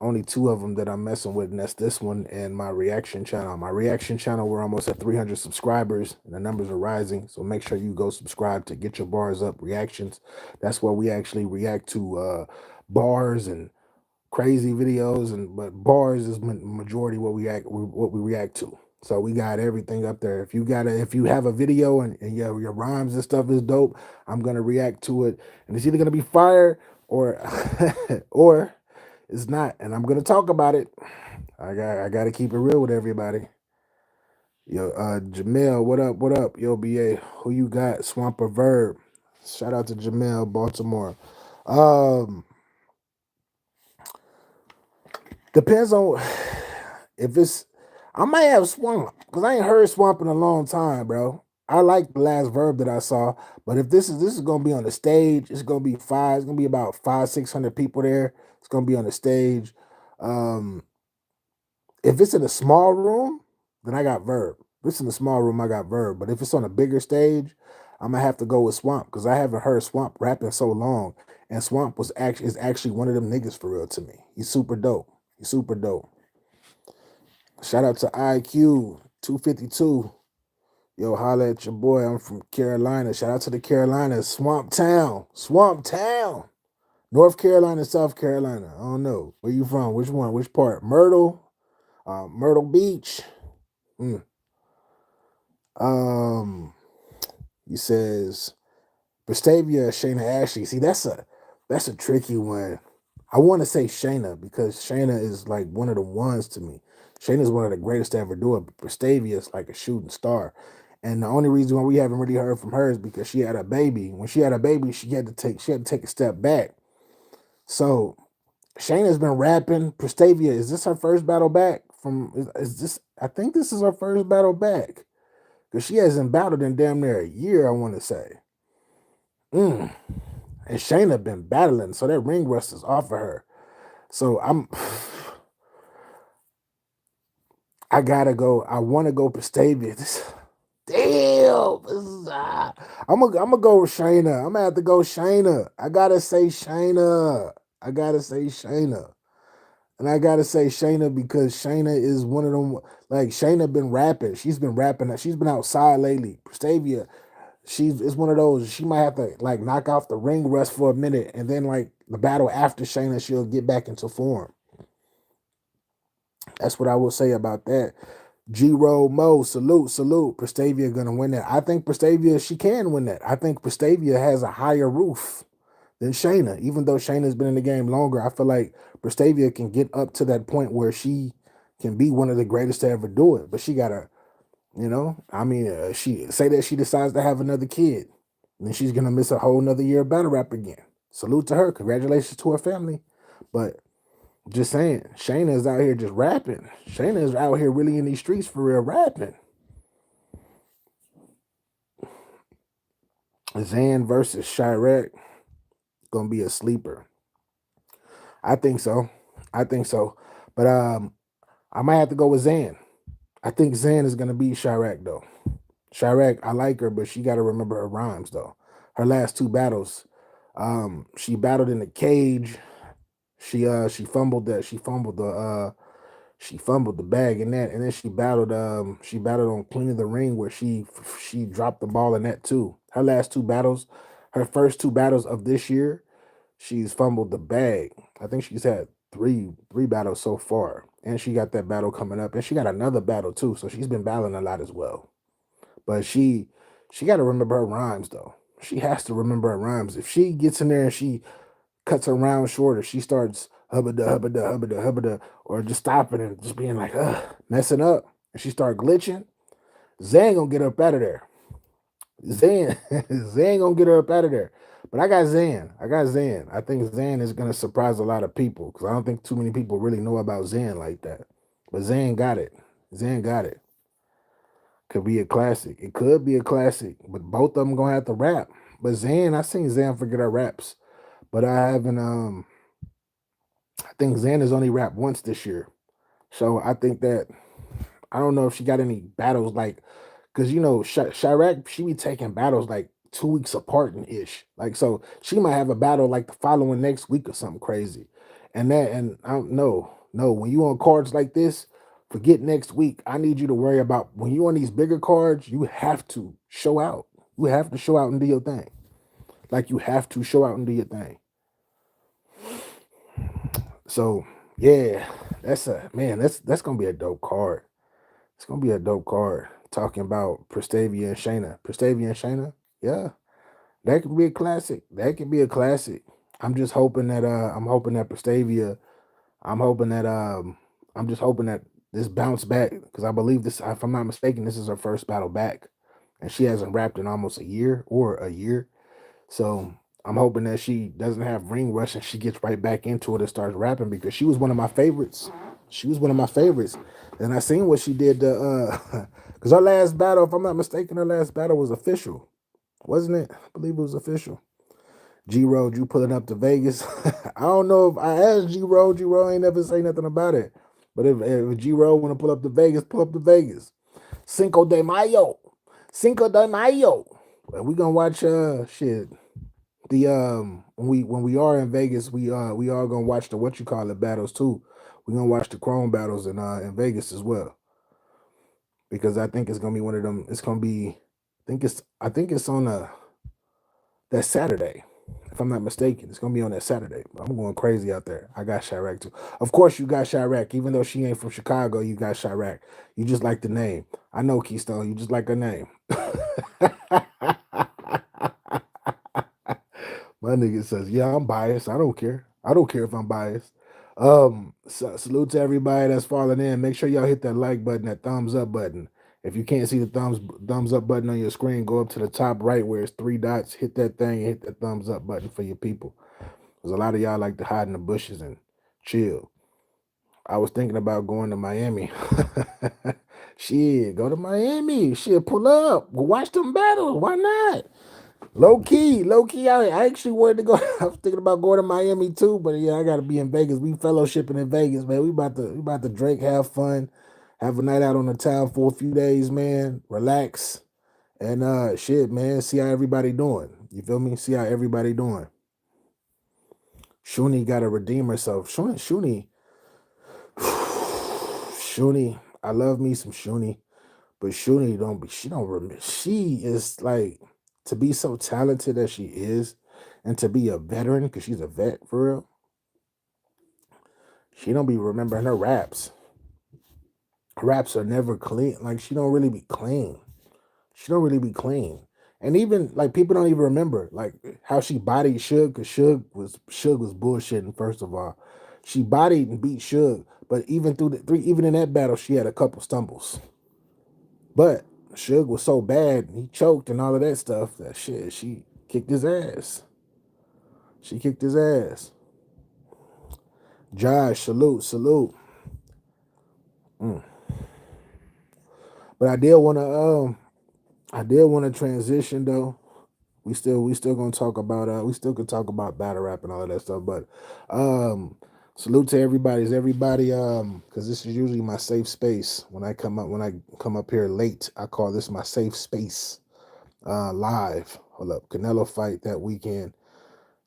Speaker 1: only two of them that I'm messing with, and that's this one and my reaction channel. My reaction channel, we're almost at 300 subscribers, and the numbers are rising. So make sure you go subscribe to get your bars up reactions. That's where we actually react to bars and crazy videos, and but bars is majority what we react to. So we got everything up there. If you have a video and your rhymes and stuff is dope, I'm gonna react to it, and it's either gonna be fire or or it's not, and I'm gonna talk about it. I gotta keep it real with everybody. Yo, Jamel, what up? What up? Yo, BA, who you got? Swamp or Verb? Shout out to Jamel, Baltimore. Um, Depends on if it's. I might have Swamp because I ain't heard Swamp in a long time, bro. I like the last Verb that I saw, but if this is gonna be on the stage, it's gonna be five. It's gonna be about 500-600 people there. It's gonna be on the stage. Um, if it's in a small room, then I got Verb. If it's in a small room, I got Verb. But if it's on a bigger stage, I'm gonna have to go with Swamp because I haven't heard Swamp rapping so long. And Swamp is actually one of them niggas for real to me. He's super dope. He's super dope. Shout out to IQ 252. Yo, holla at your boy. I'm from Carolina. Shout out to the Carolinas. Swamp Town. Swamp Town. North Carolina, South Carolina. I don't know. Where you from? Which one? Which part? Myrtle? Myrtle Beach. Mm. He says Vestavia, Shayna Ashley. See, that's a tricky one. I want to say Shayna because Shayna is like one of the ones to me. Shayna is one of the greatest to ever do it, but Vestavia is like a shooting star. And the only reason why we haven't really heard from her is because she had a baby. When she had a baby, she had to take a step back. So Shayna's been rapping. Prestavia, is this her first battle back? Is this? I think this is her first battle back because she hasn't battled in damn near a year. I want to say. And Shayna been battling, so that ring rust is off of her. So I gotta go. I want to go Prestavia. Damn, I'm gonna go with Shayna. I'm gonna have to go Shayna. I gotta say Shayna. I gotta say Shayna. And I gotta say Shayna because Shayna is one of them. Like Shayna been rapping. She's been rapping. She's been outside lately. Prestavia, it's one of those. She might have to like knock off the ring rust for a minute, and then like the battle after Shayna, she'll get back into form. That's what I will say about that. G-Roll Mo, salute. Prestavia gonna win that. I think Prestavia, she can win that. I think Prestavia has a higher roof than Shayna. Even though Shayna's been in the game longer, I feel like Prestavia can get up to that point where she can be one of the greatest to ever do it. But she gotta, she say that she decides to have another kid, then she's gonna miss a whole nother year of battle rap again. Salute to her. Congratulations to her family. But just saying, Shayna is out here just rapping. Shayna is out here really in these streets for real rapping. Zan versus Chirac gonna be a sleeper. I think so. But I might have to go with Zan. I think Zan is gonna beat Chirac though. Chirac, I like her, but she gotta remember her rhymes though. Her last two battles, she battled in the cage. She fumbled the bag in that, and then she battled on Queen of the Ring where she dropped the ball in that too. Her last two battles, her first two battles of this year, she's fumbled the bag. I think she's had three battles so far, and she got that battle coming up, and she got another battle too. So she's been battling a lot as well. But she got to remember her rhymes though. She has to remember her rhymes. If she gets in there and she cuts her round short, or she starts hubba or just stopping and just being like, messing up, and she start glitching, Zan gonna get up out of there. Zan gonna get her up out of there. But I got Zan. I think Zan is gonna surprise a lot of people because I don't think too many people really know about Zan like that. But Zan got it. Zan got it. Could be a classic. It could be a classic, but both of them gonna have to rap. But Zan, I seen Zan forget her raps, but I haven't. I think Zan has only rapped once this year, so I think that I don't know if she got any battles like, because Chirac, she be taking battles like 2 weeks apart and ish. Like, so she might have a battle like the following next week or something crazy. And I don't know. No, when you on cards like this, forget next week. I need you to worry about when you on these bigger cards, you have to show out. You have to show out and do your thing. Like you have to show out and do your thing. So yeah, that's a man, that's gonna be a dope card. It's gonna be a dope card. Talking about Prestavia and Shayna. Prestavia and Shayna, yeah. That could be a classic. That could be a classic. I'm just hoping that I'm hoping that Prestavia, I'm hoping that I'm just hoping that this bounce back, because I believe this, if I'm not mistaken, this is her first battle back. And she hasn't rapped in almost a year or a year. So I'm hoping that she doesn't have ring rush and she gets right back into it and starts rapping, because she was one of my favorites. She was one of my favorites. And I seen what she did to because her last battle, if I'm not mistaken, her last battle was official, wasn't it? I believe it was official. G Road, you pulling up to Vegas. I don't know if I asked G Road. G Road ain't never say nothing about it. But if G Road want to pull up to Vegas, pull up to Vegas. Cinco de Mayo. Cinco de Mayo. And we gonna watch shit. The when we are in Vegas, we are gonna watch the what you call it battles too. We're gonna watch the Chrome battles in Vegas as well. Because I think it's gonna be one of them. It's gonna be I think it's on that Saturday. If I'm not mistaken, it's gonna be on that Saturday. I'm going crazy out there. I got Chirac too. Of course, you got Chirac. Even though she ain't from Chicago, you got Chirac. You just like the name. I know Keystone. You just like her name. My nigga says, "Yeah, I'm biased. I don't care. I don't care if I'm biased." Salute to everybody that's falling in. Make sure y'all hit that like button, that thumbs up button. If you can't see the thumbs up button on your screen, go up to the top right where it's three dots. Hit that thing and hit that thumbs up button for your people. Because a lot of y'all like to hide in the bushes and chill. I was thinking about going to Miami. Shit, go to Miami. Shit, pull up. Watch them battles. Why not? Low key. I actually wanted to go. I was thinking about going to Miami too, but yeah, I got to be in Vegas. We fellowshipping in Vegas, man. We about to drink, have fun, have a night out on the town for a few days, man. Relax and shit, man. See how everybody doing. You feel me? See how everybody doing. Shuni got to redeem herself. Shuni. I love me some Shuni. But Shuni don't be, she don't remember. She is like, to be so talented as she is, and to be a veteran, because she's a vet for real, she don't be remembering her raps. Her raps are never clean. Like she don't really be clean. She don't really be clean. And even like people don't even remember like how she bodied Suge, because Suge was bullshitting, first of all. She bodied and beat Suge, but even through the three, even in that battle, she had a couple stumbles. But Suge was so bad, he choked and all of that stuff, that shit, she kicked his ass. She kicked his ass. Josh, salute. Mm. But I did wanna transition though. We still gonna talk about we still could talk about battle rap and all of that stuff, but um salute to everybody because this is usually my safe space. When I come up here late, I call this my safe space. Live. Hold up. Canelo fight that weekend.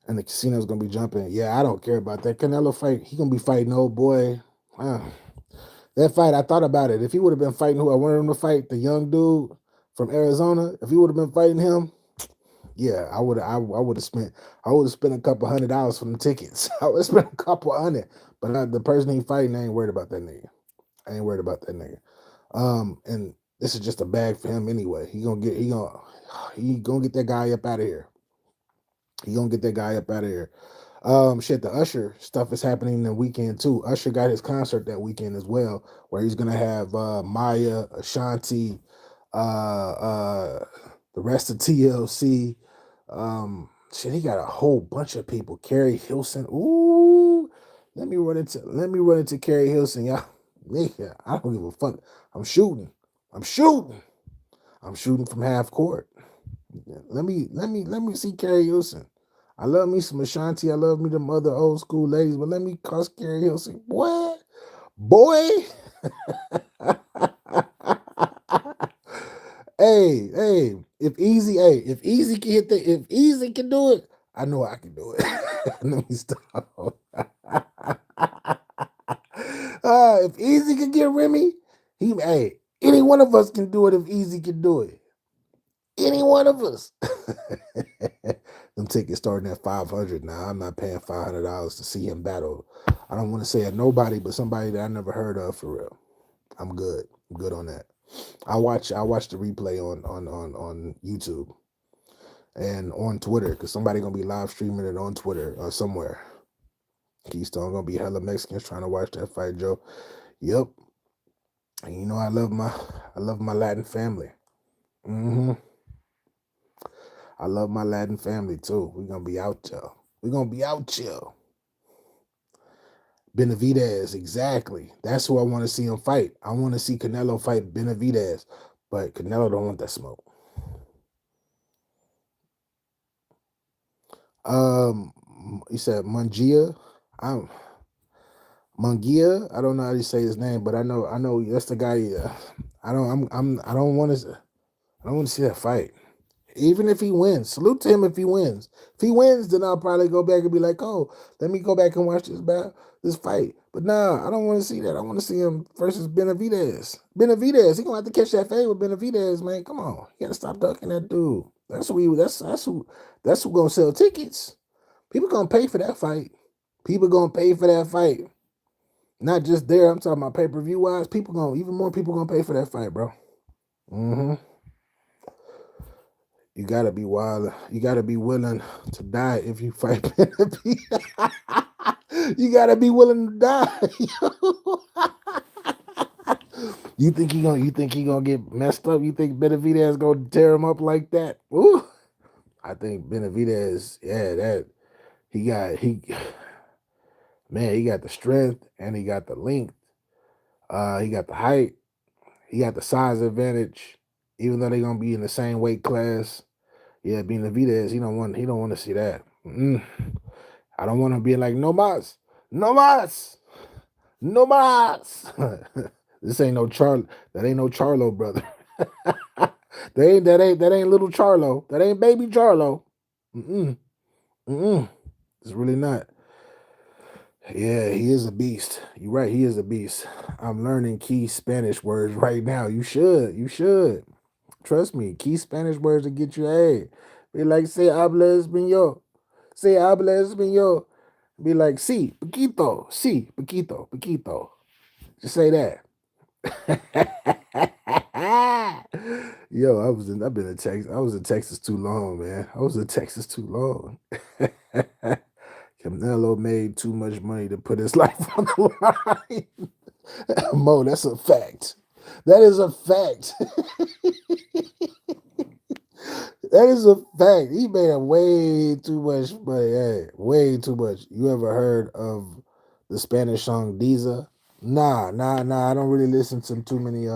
Speaker 1: And the casino's gonna be jumping. Yeah, I don't care about that. Canelo fight, he gonna be fighting old boy. Uh, that fight, I thought about it. If he would have been fighting who I wanted him to fight, the young dude from Arizona, if he would have been fighting him, yeah, I would have spent a couple $100 for the tickets. I would have spent a couple hundred. But the person he fighting, I ain't worried about that nigga. I ain't worried about that nigga. And this is just a bag for him anyway. He gonna get that guy up out of here. He gonna get that guy up out of here. Shit, the Usher stuff is happening the weekend too. Usher got his concert that weekend as well, where he's gonna have Maya, Ashanti, uh, the rest of TLC. Shit, he got a whole bunch of people. Carrie Hilson. Ooh, let me run into Carrie Hilson, y'all. Nigga, I don't give a fuck. I'm shooting. I'm shooting. I'm shooting from half court. Let me see Carrie Hilson. I love me some Ashanti. I love me them other old school ladies, but let me cross Carrie Hilson. Boy. Hey, if Easy can do it, I know I can do it. Let me stop. if Easy can get Remy, hey, any one of us can do it if Easy can do it. Any one of us. Them tickets starting at 500 now. I'm not paying $500 to see him battle. I don't want to say a nobody, but somebody that I never heard of for real. I'm good. I'm good on that. I watch the replay on YouTube and on Twitter because somebody gonna be live streaming it on Twitter or somewhere. Keystone gonna be hella Mexicans trying to watch that fight, Joe. Yep. And you know I love my Latin family. Mm-hmm. I love my Latin family too. We're gonna be out there. We're gonna be out here. Benavidez, exactly. That's who I want to see him fight. I want to see Canelo fight Benavidez, but Canelo don't want that smoke. You said Mungia. Mungia. I don't know how to say his name, but I know that's the guy. I don't want to see that fight. Even if he wins, salute to him if he wins. If he wins, then I'll probably go back and be like, oh, let me go back and watch this fight. But nah, I don't want to see that. I want to see him versus Benavidez. Benavidez, he gonna have to catch that fade with Benavidez, man. Come on, you gotta stop ducking that dude. That's who gonna sell tickets. People gonna pay for that fight. People gonna pay for that fight. Not just there. I'm talking about pay-per-view wise. Even more people gonna pay for that fight, bro. Mm-hmm. You gotta be wild. You gotta be willing to die if you fight Benavidez. You gotta be willing to die. You think he gonna get messed up? You think Benavidez gonna tear him up like that? Ooh. I think Benavidez, he got the strength and he got the length. He got the height. He got the size advantage. Even though they're gonna be in the same weight class. Yeah, Benavidez, he don't want to see that. I don't want to be like no mas. This ain't no That ain't no Charlo, brother. that ain't little Charlo. That ain't baby Charlo. It's really not. Yeah, he is a beast. You're right. He is a beast. I'm learning key Spanish words right now. You should. Trust me. Key Spanish words to get you a. Be like, say habla español. Say habla español. Be like, sí, poquito. Sí, poquito. Just say that. Yo, I've been in Texas. I was in Texas too long, man. I was in Texas too long. Canelo made too much money to put his life on the line. Mo, that's a fact. That is a fact. That is a fact. He made a way too much money. Hey, way too much. You ever heard of the Spanish song Diza? Nah. I don't really listen to too many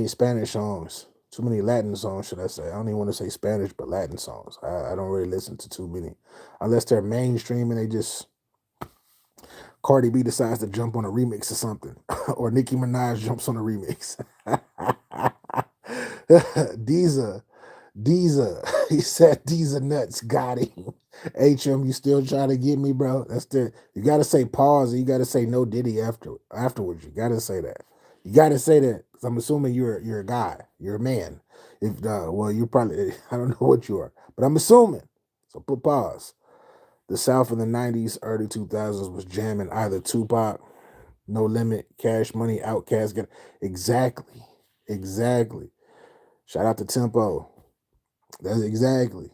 Speaker 1: Spanish songs. Too many Latin songs, should I say. I don't even want to say Spanish, but Latin songs. I don't really listen to too many. Unless they're mainstream and they just Cardi B decides to jump on a remix or something. Or Nicki Minaj jumps on a remix. Deezer. He said Deezer nuts. Got him. HM, you still trying to get me, bro? You gotta say pause and you gotta say no Diddy afterwards. You gotta say that. You gotta say that. Cause I'm assuming you're a guy. You're a man. If well, you probably I don't know what you are, but I'm assuming. So put pause. The South in the 90s, early 2000s was jamming either Tupac, No Limit, Cash Money, Outkast. Exactly. Shout out to Tempo. That's exactly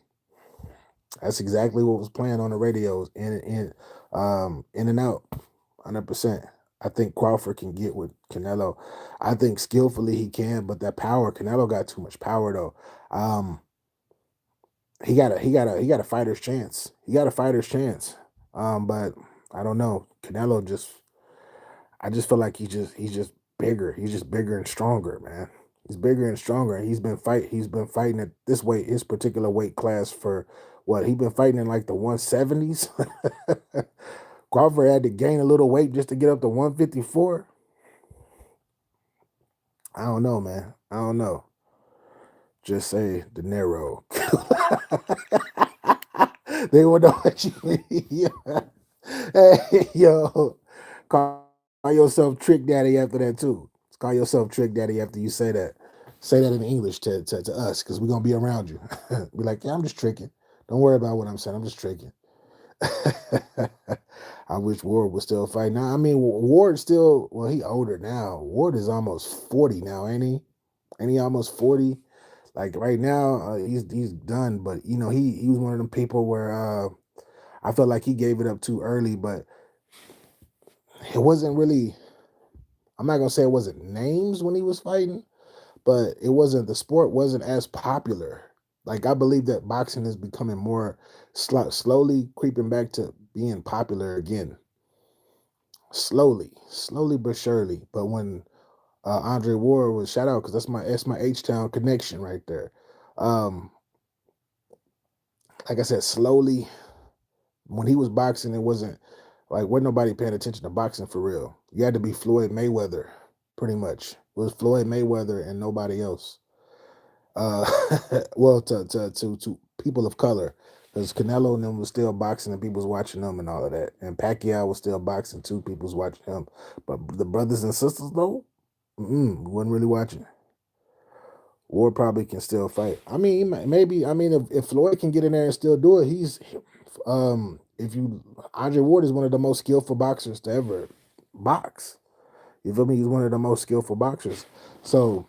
Speaker 1: what was playing on the radios in and out, 100%. I think Crawford can get with Canelo. I think skillfully he can, but that power, Canelo got too much power though. He got a fighter's chance. But I don't know. I just feel like he's just bigger. He's just bigger and stronger, man. He's bigger and stronger. He's been fighting at his particular weight class for what? He's been fighting in like the 170s. Crawford had to gain a little weight just to get up to 154. I don't know, man. I don't know. Just say De Niro. They will know what you mean. Hey, yo. Call yourself Trick Daddy after that too. Call yourself Trick Daddy after you say that. Say that in English to us, because we're gonna be around you. Be like, yeah, I'm just tricking. Don't worry about what I'm saying. I'm just tricking. I wish Ward was still fighting. Now, I mean, Ward still. Well, he older now. Ward is almost 40 now, ain't he? Ain't he almost 40? Like right now, he's done. But he was one of them people where I felt like he gave it up too early. But it wasn't really. I'm not gonna say it wasn't names when he was fighting, but it wasn't, the sport wasn't as popular. Like I believe that boxing is becoming more slowly creeping back to being popular again. Slowly but surely. But when Andre Ward was, shout out, because that's my H Town connection right there. Um, like I said, slowly. When he was boxing, it wasn't like wasn't nobody paying attention to boxing for real. You had to be Floyd Mayweather, pretty much. It was Floyd Mayweather and nobody else. Uh, well, to people of color, because Canelo and them was still boxing and people was watching them and all of that, and Pacquiao was still boxing too. People was watching him, but the brothers and sisters though, wasn't really watching. Ward probably can still fight. I mean, maybe. I mean, if Floyd can get in there and still do it, if you Andre Ward is one of the most skillful boxers to ever box. You feel me? He's one of the most skillful boxers. So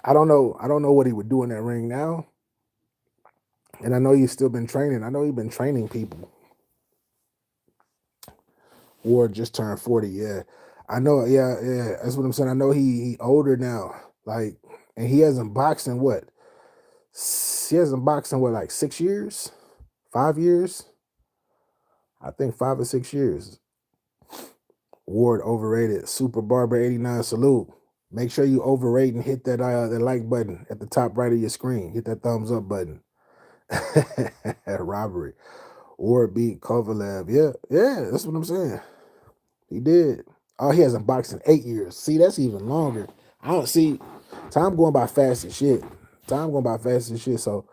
Speaker 1: I don't know. I don't know what he would do in that ring now. And I know he's still been training. I know he's been training people. Ward just turned 40. Yeah, I know. Yeah, yeah. That's what I'm saying. I know he older now. Like, and he hasn't boxed in what? He hasn't boxed in what, like 6 years, 5 years? I think 5 or 6 years. Ward overrated. Super Barber 89 salute. Make sure you overrate and hit that like button at the top right of your screen. Hit that thumbs up button. Robbery. Ward beat Kovalev. Yeah, yeah, that's what I'm saying. He did. Oh, he hasn't boxed in 8 years. See, that's even longer. I don't see time going by fast as shit. Time going by fast as shit. So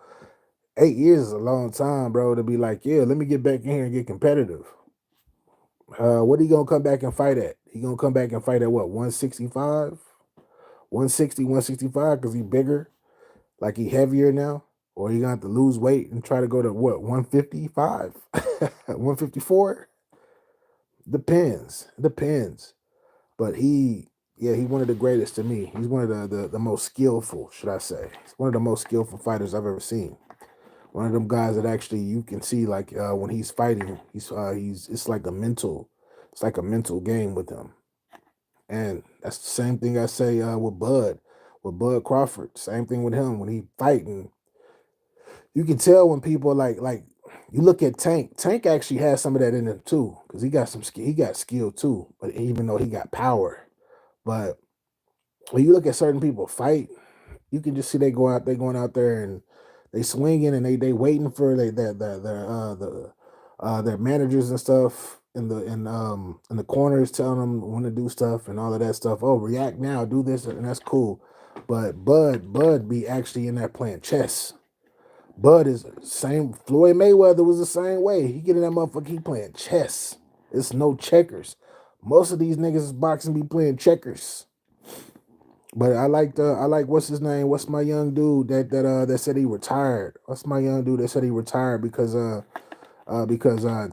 Speaker 1: 8 years is a long time, bro, to be like, yeah, let me get back in here and get competitive. What are you gonna come back and fight at? He gonna come back and fight at what, 165? 160, 165, because he bigger, like he heavier now? Or he gonna have to lose weight and try to go to what, 155? 154? Depends. But he one of the greatest to me. He's one of the most skillful, should I say. He's one of the most skillful fighters I've ever seen. One of them guys that actually you can see, like when he's fighting, he's it's like a mental game with him. And that's the same thing I say with Bud Crawford. Same thing with him when he fighting. You can tell when people like you look at Tank. Tank actually has some of that in him too, because he got some skill. He got skill too, but even though he got power, but when you look at certain people fight, you can just see they going out there and they swinging and they waiting for their managers and stuff in the corners telling them when to do stuff and all of that stuff. Oh, react now, do this, and that's cool. But Bud be actually in there playing chess. Bud is same. Floyd Mayweather was the same way. He get in that motherfucker, he playing chess. It's no checkers. Most of these niggas is boxing be playing checkers. But I like what's his name? What's my young dude that said he retired? What's my young dude that said he retired because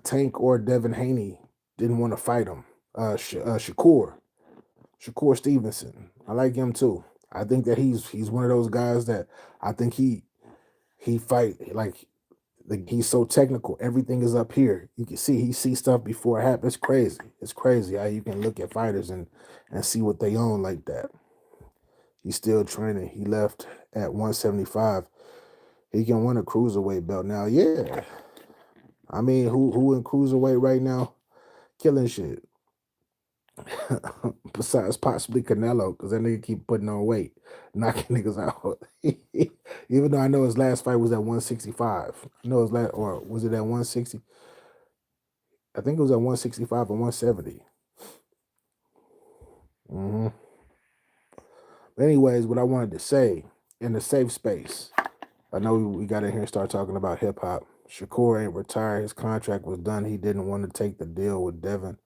Speaker 1: Tank or Devin Haney didn't want to fight him? Shakur Stevenson. I like him too. I think that he's one of those guys that I think he fight like he's so technical. Everything is up here. You can see he sees stuff before it happens. It's crazy. It's crazy how you can look at fighters and see what they own like that. He's still training. He left at 175. He can win a cruiserweight belt now. Yeah. I mean, who in cruiserweight right now killing shit? Besides possibly Canelo, because that nigga keep putting on weight, knocking niggas out. Even though I know his last fight was at 165. I know his last, or was it at 160? I think it was at 165 or 170. Mm-hmm. But anyways, what I wanted to say in the safe space, I know we got in here and start talking about hip hop. Shakur ain't retired. His contract was done. He didn't want to take the deal with Devin.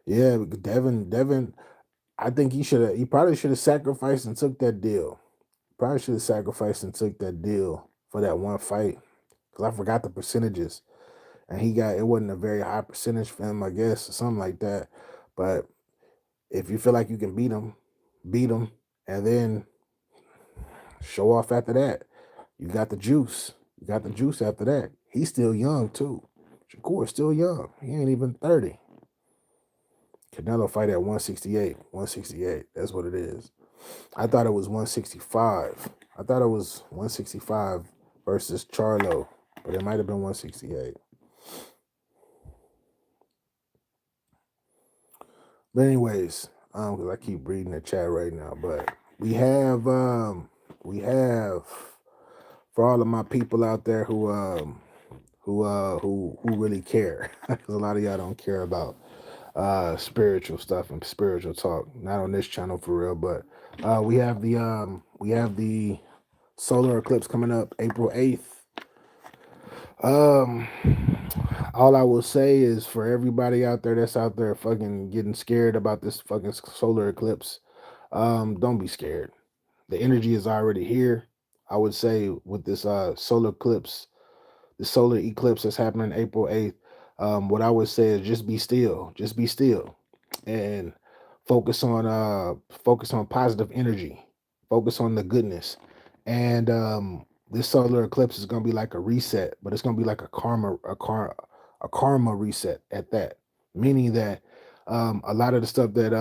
Speaker 1: Yeah, Devin, I think he probably should have sacrificed and took that deal. Probably should have sacrificed and took that deal for that one fight. Cause I forgot the percentages. And it wasn't a very high percentage for him, I guess, or something like that. But if you feel like you can beat him, and then show off after that. You got the juice. You got the juice after that. He's still young too. Shakur's still young. He ain't even 30. Canelo fight at 168. 168. That's what it is. I thought it was 165. I thought it was 165 versus Charlo, but it might have been 168. But anyways, because I keep reading the chat right now, but we have for all of my people out there who really care, because a lot of y'all don't care about spiritual stuff and spiritual talk. Not on this channel for real, but we have the solar eclipse coming up April 8th. Um, all I will say is for everybody out there that's out there fucking getting scared about this fucking solar eclipse, don't be scared. The energy is already here. I would say with this solar eclipse, the solar eclipse that's happening April 8th, what I would say is just be still. Just be still. And focus on positive energy. Focus on the goodness. And this solar eclipse is gonna be like a reset, but it's gonna be like a karma reset at that. Meaning that a lot of the stuff that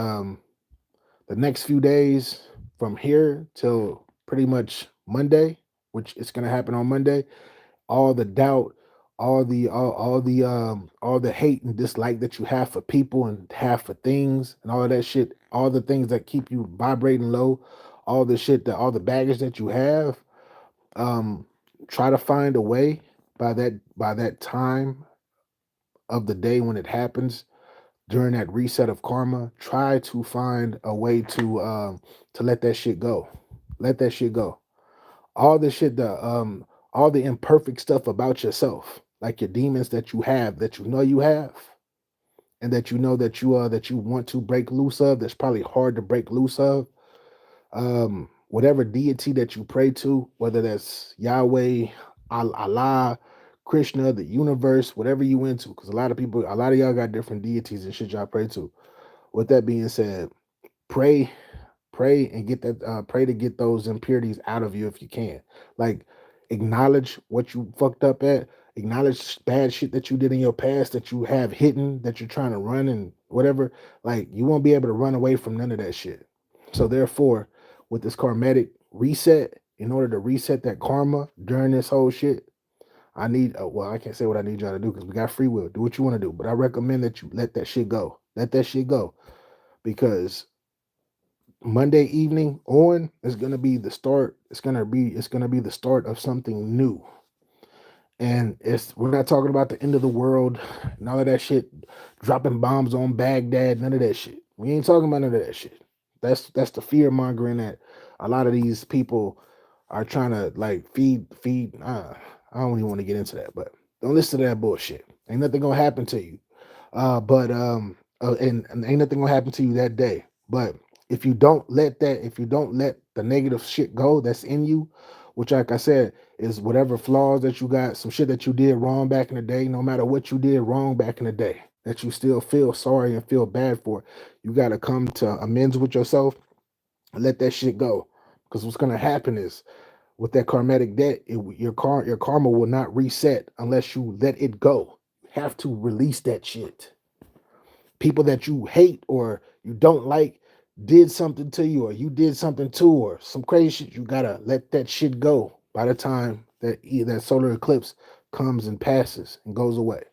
Speaker 1: the next few days from here till pretty much Monday, which is gonna happen on Monday, all the doubt, all the hate and dislike that you have for people and have for things and all of that shit, all the things that keep you vibrating low, all the baggage that you have, um, try to find a way by that time of the day when it happens during that reset of karma. Try to find a way to let that shit go. Let that shit go. All the shit that all the imperfect stuff about yourself, like your demons that you have, that you know you have, and that you know that you want to break loose of, that's probably hard to break loose of. Whatever deity that you pray to, whether that's Yahweh, Allah, Krishna, the universe, whatever you into, because a lot of y'all got different deities and shit y'all pray to. With that being said, pray and pray to get those impurities out of you if you can. Like, acknowledge what you fucked up at, acknowledge bad shit that you did in your past that you have hidden, that you're trying to run and whatever. Like, you won't be able to run away from none of that shit. So therefore, with this karmatic reset, in order to reset that karma during this whole shit, I can't say what I need y'all to do because we got free will. Do what you want to do, but I recommend that you let that shit go. Let that shit go, because Monday evening on is gonna be the start. It's gonna be the start of something new. And we're not talking about the end of the world and all of that shit, dropping bombs on Baghdad, none of that shit. We ain't talking about none of that shit. That's the fear mongering that a lot of these people are trying to like feed. I don't even want to get into that, but don't listen to that bullshit. Ain't nothing gonna happen to you. And ain't nothing gonna happen to you that day. But if you don't let the negative shit go that's in you, which, like I said, is whatever flaws that you got, some shit that you did wrong back in the day, no matter what you did wrong back in the day, that you still feel sorry and feel bad for, you got to come to amends with yourself and let that shit go. Because what's gonna happen is, with that karmatic debt, your karma will not reset unless you let it go. You have to release that shit. People that you hate or you don't like did something to you, or you did something to, or some crazy shit, you gotta let that shit go by the time that solar eclipse comes and passes and goes away.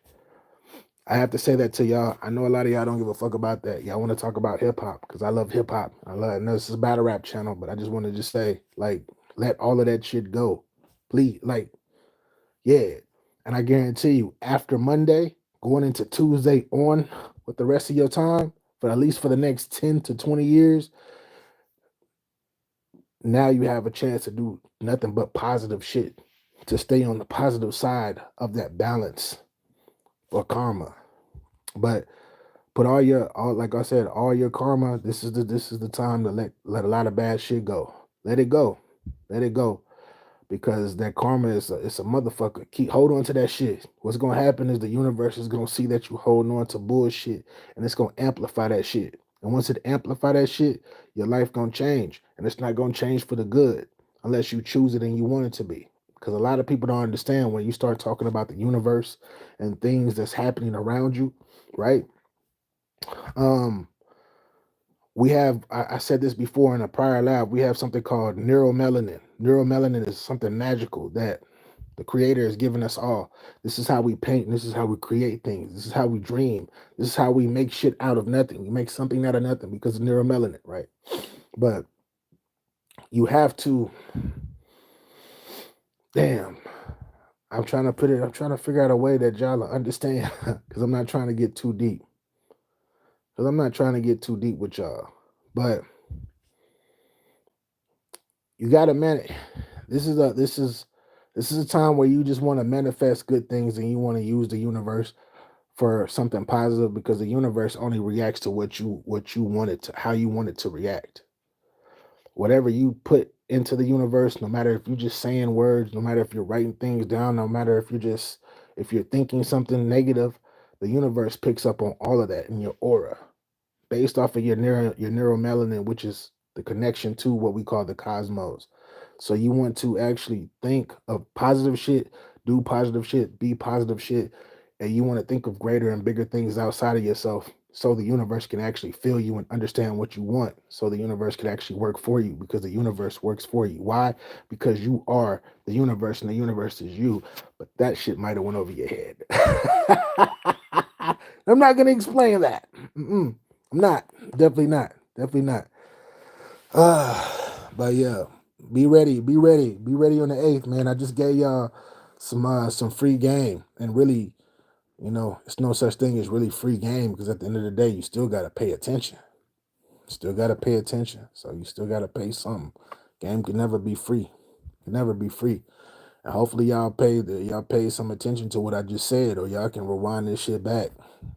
Speaker 1: I have to say that to y'all. I know a lot of y'all don't give a fuck about that. Y'all want to talk about hip hop because I love hip hop. I know this is a battle rap channel, but I just want to just say, like, let all of that shit go. Please, like, yeah. And I guarantee you, after Monday, going into Tuesday on with the rest of your time, for at least for the next 10 to 20 years, now you have a chance to do nothing but positive shit, to stay on the positive side of that balance or karma. But Put all like I said, all your karma. This is the time to let a lot of bad shit go. Let it go. Let it go. Because that karma it's a motherfucker. Keep hold on to that shit. What's gonna happen is the universe is gonna see that you holding on to bullshit, and it's gonna amplify that shit. And once it amplify that shit, your life gonna change, and it's not gonna change for the good unless you choose it and you want it to be. Because a lot of people don't understand when you start talking about the universe and things that's happening around you, right? Um, we have I said this before in a prior lab. We have something called neuromelanin. Neuromelanin is something magical that the creator has given us all. This is how we paint. This is how we create things. This is how we dream. This is how we make shit out of nothing. We make something out of nothing because of neuromelanin, right? But you have to, damn, I'm trying to figure out a way that y'all will understand because I'm not trying to get too deep. Because I'm not trying to get too deep with y'all. But you gotta manage. This is a this is this is a time where you just want to manifest good things and you want to use the universe for something positive because the universe only reacts to what you want it to how you want it to react. Whatever you put into the universe, no matter if you're just saying words, no matter if you're writing things down, no matter if you're thinking something negative, the universe picks up on all of that in your aura based off of your neuromelanin, which is the connection to what we call the cosmos. So you want to actually think of positive shit, do positive shit, be positive shit, and you want to think of greater and bigger things outside of yourself so the universe can actually feel you and understand what you want. So the universe can actually work for you because the universe works for you. Why? Because you are the universe and the universe is you. But that shit might have went over your head. I'm not gonna explain that. Mm-mm. I'm not. Definitely not. Definitely not. But yeah, be ready. Be ready. Be ready on the 8th, man. I just gave y'all some free game. And really, it's no such thing as really free game because at the end of the day, you still gotta pay attention. Still gotta pay attention. So you still gotta pay something. Game can never be free. Can never be free. And hopefully y'all pay some attention to what I just said, or y'all can rewind this shit back.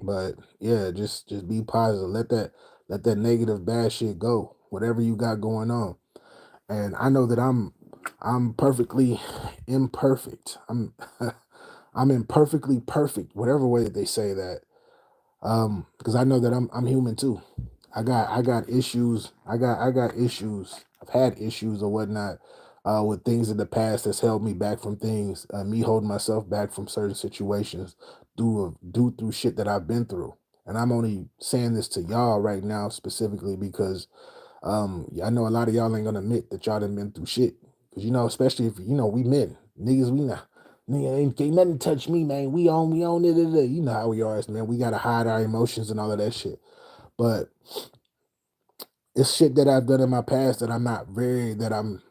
Speaker 1: But yeah, just be positive. Let that negative bad shit go. Whatever you got going on. And I know that I'm perfectly imperfect. I'm imperfectly perfect, whatever way that they say that. Because I know that I'm human too. I got issues. I got issues. I've had issues or whatnot with things in the past that's held me back from things. Me holding myself back from certain situations due through shit that I've been through. And I'm only saying this to y'all right now specifically because I know a lot of y'all ain't gonna admit that y'all done been through shit. Cause especially if we men, niggas, we not nigga ain't nothing touch me, man. We on it. You know how we are, man. We gotta hide our emotions and all of that shit. But it's shit that I've done in my past that I'm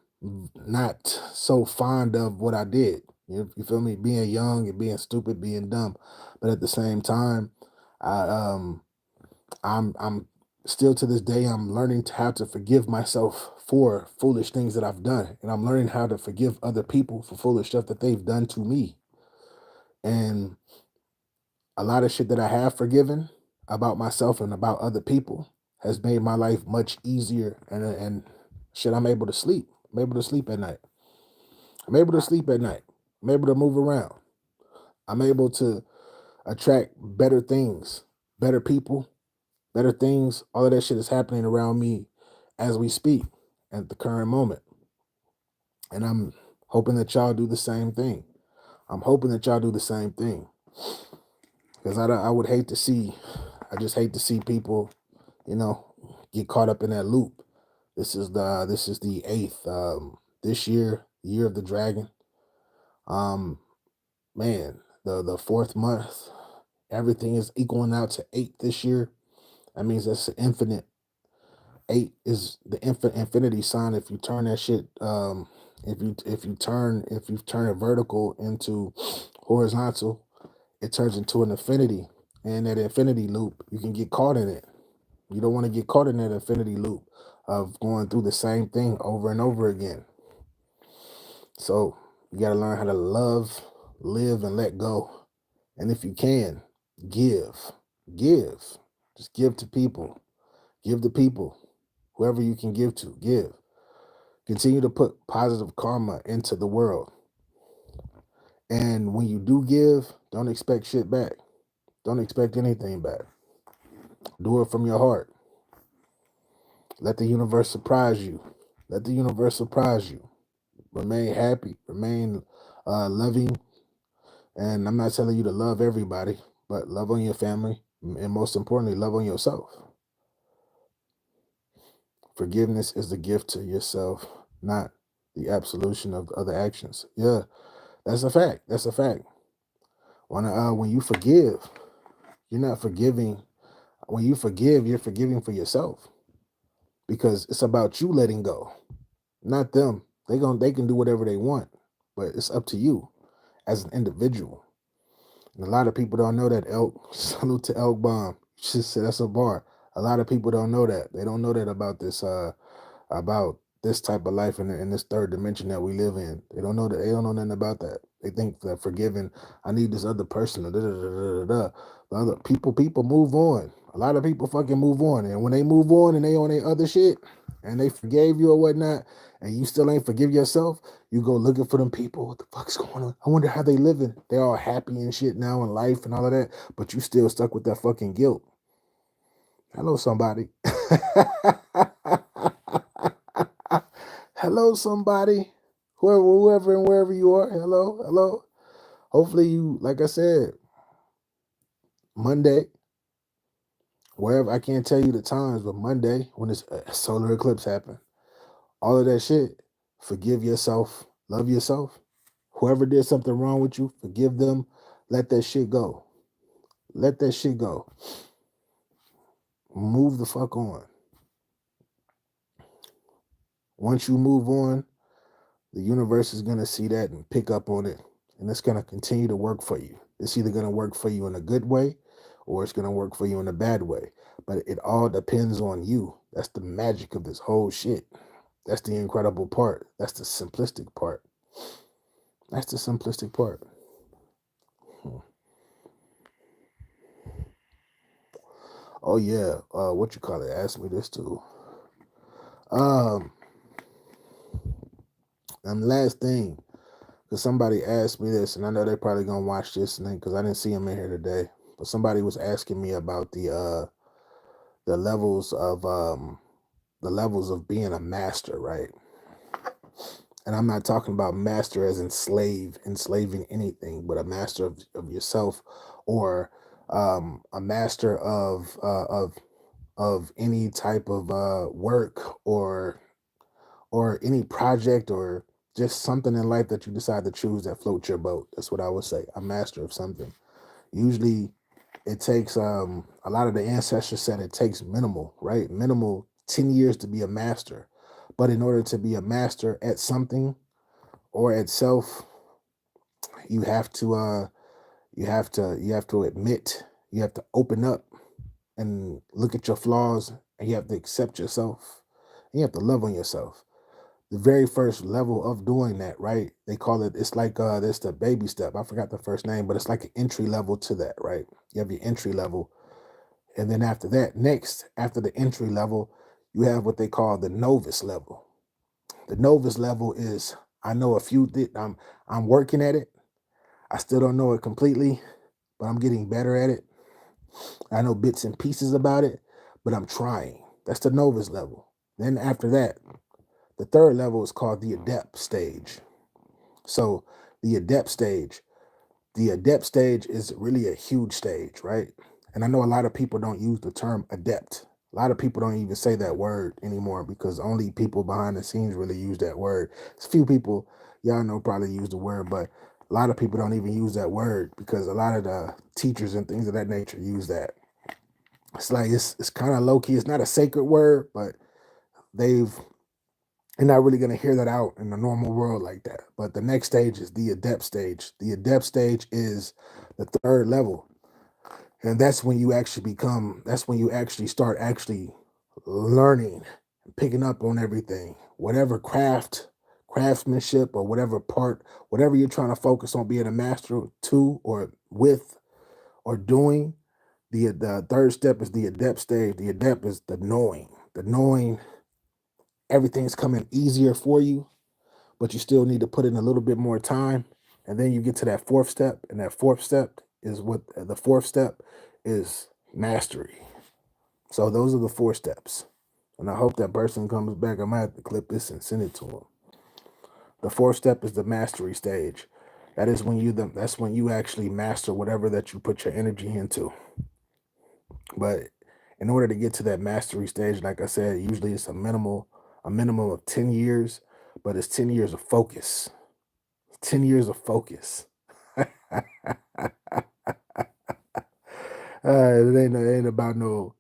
Speaker 1: not so fond of what I did. You feel me? Being young and being stupid, being dumb. But at the same time, I I'm still to this day I'm learning to how to forgive myself for foolish things that I've done. And I'm learning how to forgive other people for foolish stuff that they've done to me. And a lot of shit that I have forgiven about myself and about other people has made my life much easier and shit, I'm able to sleep. I'm able to sleep at night. I'm able to sleep at night. I'm able to move around. I'm able to attract better things, better people, better things. All of that shit is happening around me as we speak at the current moment. And I'm hoping that y'all do the same thing. I'm hoping that y'all do the same thing. Because I would hate to see, I just hate to see people, you know, get caught up in that loop. This is the 8th. This year, year of the dragon. Um, man, the 4th month, everything is equaling out to 8 this year. That means that's an infinite. 8 is the infinity sign. If you turn that shit, if you turn it vertical into horizontal, it turns into an infinity. And that infinity loop, you can get caught in it. You don't want to get caught in that infinity loop of going through the same thing over and over again. So you got to learn how to love, live, and let go. And if you can, give, give. Just give to people. Give to people. Whoever you can give to, give. Continue to put positive karma into the world. And when you do give, don't expect shit back. Don't expect anything back. Do it from your heart. Let the universe surprise you. Let the universe surprise you. Remain happy. Remain loving. And I'm not telling you to love everybody, but love on your family. And most importantly, love on yourself. Forgiveness is the gift to yourself, not the absolution of other actions. Yeah, that's a fact. That's a fact. When you forgive, you're not forgiving. When you forgive, you're forgiving for yourself because it's about you letting go, not them. They can do whatever they want, but it's up to you as an individual. And a lot of people don't know that. Elk, salute to Elk Bomb. Just said that's a bar. A lot of people don't know that. They don't know that about this type of life in this third dimension that we live in. They don't know that. They don't know nothing about that. They think that forgiving, I need this other person. The other people move on. A lot of people fucking move on, and when they move on and they on their other shit, and they forgave you or whatnot, and you still ain't forgive yourself, you go looking for them people. What the fuck's going on? I wonder how they living. They all happy and shit now in life and all of that, but you still stuck with that fucking guilt. Hello, somebody. Hello, somebody. Whoever and wherever you are. Hello, hello. Hopefully you, like I said, Monday, wherever, I can't tell you the times, but Monday, when this solar eclipse happened, all of that shit, forgive yourself, love yourself. Whoever did something wrong with you, forgive them. Let that shit go. Let that shit go. Move the fuck on. Once you move on, the universe is going to see that and pick up on it. And it's going to continue to work for you. It's either going to work for you in a good way or it's going to work for you in a bad way. But it all depends on you. That's the magic of this whole shit. That's the incredible part. That's the simplistic part. That's the simplistic part. Oh, yeah. What you call it? Ask me this too. And last thing, because somebody asked me this, and I know they're probably gonna watch this thing because I didn't see him in here today. But somebody was asking me about the levels of being a master, right? And I'm not talking about master as enslaving anything, but a master of yourself, or a master of any type of work or any project or just something in life that you decide to choose that floats your boat. That's what I would say. A master of something. Usually it takes a lot of the ancestors said it takes minimal, right? Minimal 10 years to be a master. But in order to be a master at something or at self, you have to admit, you have to open up and look at your flaws, and you have to accept yourself. And you have to love on yourself. The very first level of doing that, right? They call it, it's like this the baby step. I forgot the first name, but it's like an entry level to that, right? You have your entry level. And then after that, next, after the entry level, you have what they call the novice level. The novice level is, I know a few I'm working at it. I still don't know it completely, but I'm getting better at it. I know bits and pieces about it, but I'm trying. That's the novice level. Then after that, the third level is called the adept stage. So the adept stage, is really a huge stage, right? And I know a lot of people don't use the term adept. A lot of people don't even say that word anymore because only people behind the scenes really use that word. It's a few people, y'all know, probably use the word, but a lot of people don't even use that word because a lot of the teachers and things of that nature use that. It's like it's kind of low key. It's not a sacred word, but they've you're not really going to hear that out in the normal world like that. But the next stage is the adept stage. The adept stage is the third level. And that's when you actually start actually learning, picking up on everything. Whatever craftsmanship, or whatever you're trying to focus on being a master to or with or doing, The third step is the adept stage. The adept is the knowing. The knowing everything's coming easier for you, but you still need to put in a little bit more time. And then you get to that fourth step, and that fourth step is what the fourth step is mastery. So those are the 4 steps. And I hope that person comes back. I might have to clip this and send it to him. The fourth step is the mastery stage. That's when you actually master whatever that you put your energy into. But in order to get to that mastery stage, like I said, usually it's a minimum of 10 years, but it's 10 years of focus. 10 years of focus. It ain't about no